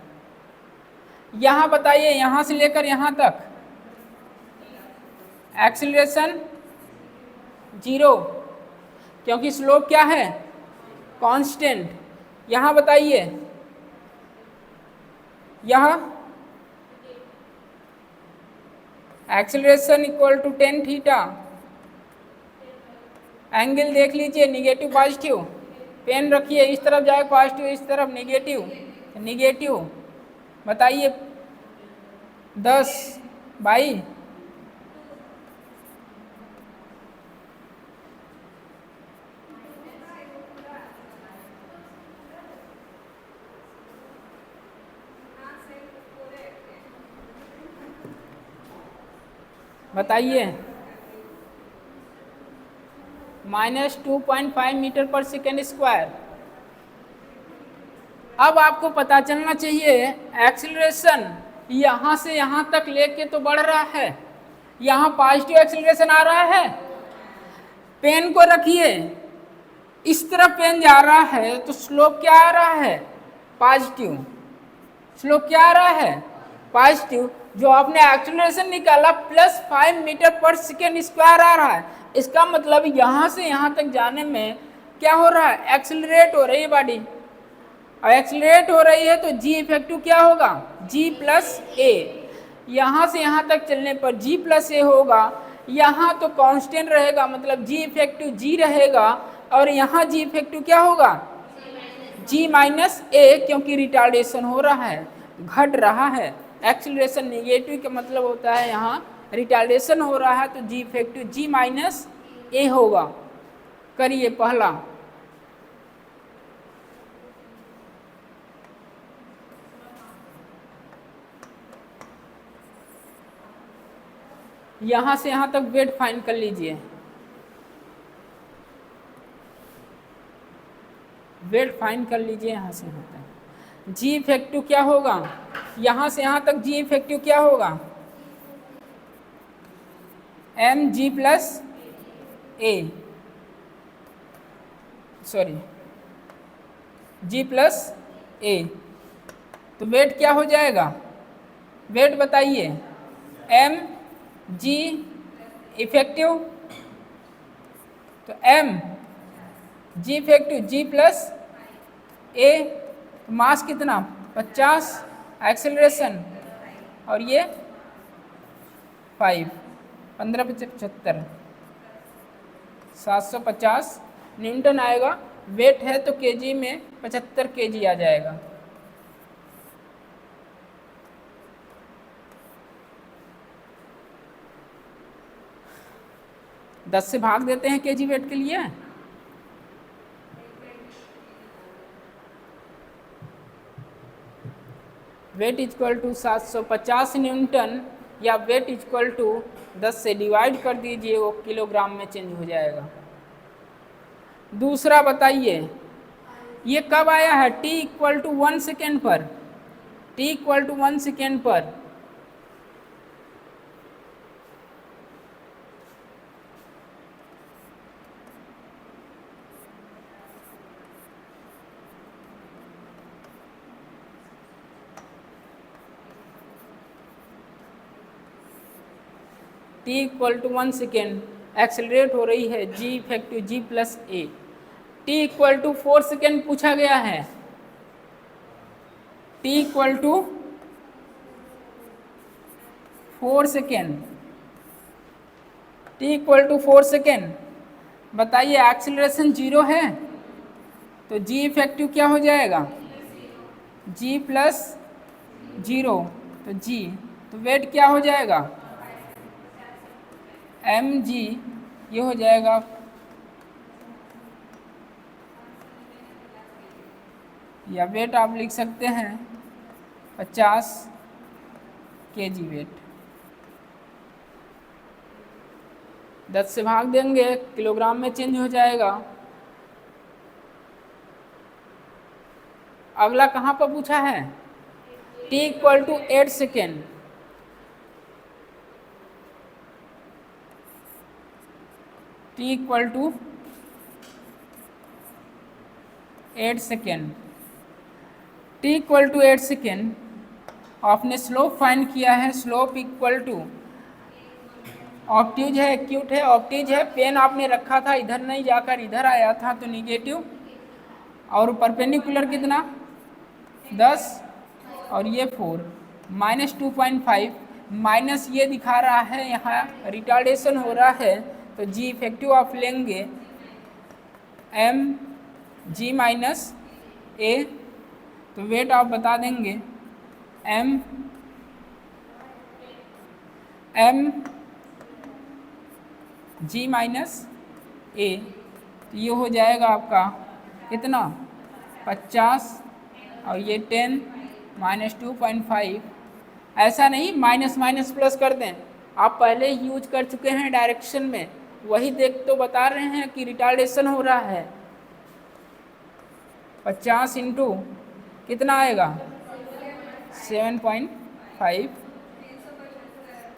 [SPEAKER 1] यहां बताइए, यहां से लेकर यहां तक एक्सेलरेशन 0, क्योंकि स्लोप क्या है? कांस्टेंट। यहां बताइए, यहां acceleration equal to tan theta. Angle देख लीजिए, निगेटिव पॉजिटिव। पेन रखिए, इस तरफ जाए पॉजिटिव, इस तरफ निगेटिव, निगेटिव। बताइए, 10 बाई बताइए, -2.5 मीटर पर सेकेंड स्क्वायर। अब आपको पता चलना चाहिए एक्सेलरेशन यहां से यहां तक लेके तो बढ़ रहा है, यहां पॉजिटिव एक्सेलरेशन आ रहा है। पेन को रखिए, इस तरफ पेन जा रहा है तो स्लोप क्या आ रहा है? पॉजिटिव। स्लोप क्या आ रहा है? पॉजिटिव। जो आपने एक्सेलरेशन निकाला +5 मीटर पर सेकेंड स्क्वायर आ रहा है। इसका मतलब यहां से यहां तक जाने में क्या हो रहा है? एक्सेलरेट हो रही है बॉडी। और एक्सेलरेट हो रही है तो जी इफेक्टिव क्या होगा? G+A। यहां से यहां तक चलने पर G+A होगा। यहाँ तो कांस्टेंट रहेगा, मतलब जी इफेक्टिव जी रहेगा, और यहाँ जी इफेक्टिव क्या होगा? G-A, क्योंकि रिटार्डेशन हो रहा है, घट रहा है। एक्सेलरेशन नेगेटिव का मतलब होता है यहाँ रिटार्डेशन हो रहा है, तो जी इफेक्टिव G-A होगा। करिए पहला, यहां से यहां तक वेट फाइंड कर लीजिए। वेट फाइंड कर लीजिए यहां से यहां तक। जी इफेक्टिव क्या होगा? यहां से यहां तक जी इफेक्टिव क्या होगा? mg+a, sorry, G+A। तो वेट क्या हो जाएगा? वेट बताइए, mg इफेक्टिव, तो g इफेक्टिव G+A, मास कितना? 50, एक्सेलरेशन, और ये 5, 15 75 750 न्यूटन आएगा। वेट है तो केजी में 75 केजी आ जाएगा। दस से भाग देते हैं केजी वेट के लिए। वेट इक्वल टू 750 न्यूटन, या वेट इक्वल टू 10 से डिवाइड कर दीजिए, वो किलोग्राम में चेंज हो जाएगा। दूसरा बताइए, ये कब आया है? t इक्वल टू 1 सेकेंड पर, t इक्वल टू 1 सेकेंड पर। t equal to 1 second, accelerate हो रही है g effective g plus a। t equal to 4 second पूछा गया है। t equal to 4 second, t equal to 4 second. बताइए एक्सेलरेशन 0 है तो g इफेक्टिव क्या हो जाएगा? g प्लस 0, तो g, तो वेट क्या हो जाएगा? mg, ये हो जाएगा या वेट आप लिख सकते हैं 50 केजी वेट। 10 से भाग देंगे, किलोग्राम में चेंज हो जाएगा। अगला कहाँ पर पूछा है? t equal to 8 second, t equal to 8 second, t equal to 8 second. आपने स्लोप फाइंड किया है, स्लोप इक्वल टू, ऑप्टिज है एक्यूट है, ऑप्टिज है, पेन आपने रखा था इधर नहीं जाकर इधर आया था तो निगेटिव, और परपेंडिकुलर कितना 10 और ये 4, माइनस 2.5, माइनस ये दिखा रहा है यहाँ रिटार्डेशन हो रहा है, तो जी इफेक्टिव आप लेंगे एम जी माइनस ए, तो वेट आप बता देंगे एम जी माइनस ए, तो ये हो जाएगा आपका कितना 50 और ये 10 माइनस 2.5। ऐसा नहीं माइनस माइनस प्लस कर दें, आप पहले ही यूज कर चुके हैं डायरेक्शन में, वही देख तो बता रहे हैं कि रिटार्डेशन हो रहा है। 50 इंटू कितना आएगा 7.5,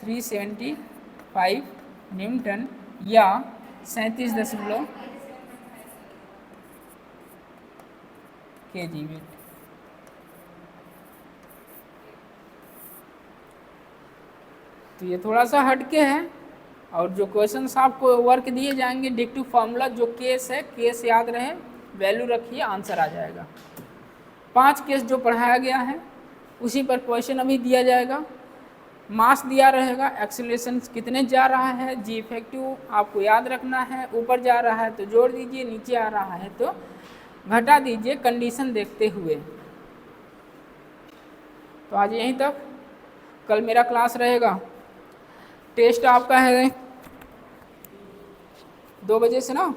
[SPEAKER 1] 375 न्यूटन या 37 केजी वेट। तो ये थोड़ा सा हटके है, और जो क्वेश्चंस आपको वर्क दिए जाएंगे डिडक्टिव फार्मूला, जो केस है केस याद रहे, वैल्यू रखिए, आंसर आ जाएगा। 5 केस जो पढ़ाया गया है उसी पर क्वेश्चन अभी दिया जाएगा। मास दिया रहेगा, एक्सीलरेशन कितने जा रहा है, जी इफेक्टिव आपको याद रखना है, ऊपर जा रहा है तो जोड़ दीजिए, नीचे आ रहा है तो घटा दीजिए कंडीशन देखते हुए। तो आज यहीं तक, कल मेरा क्लास रहेगा। टेस्ट आपका है 2 बजे से ना।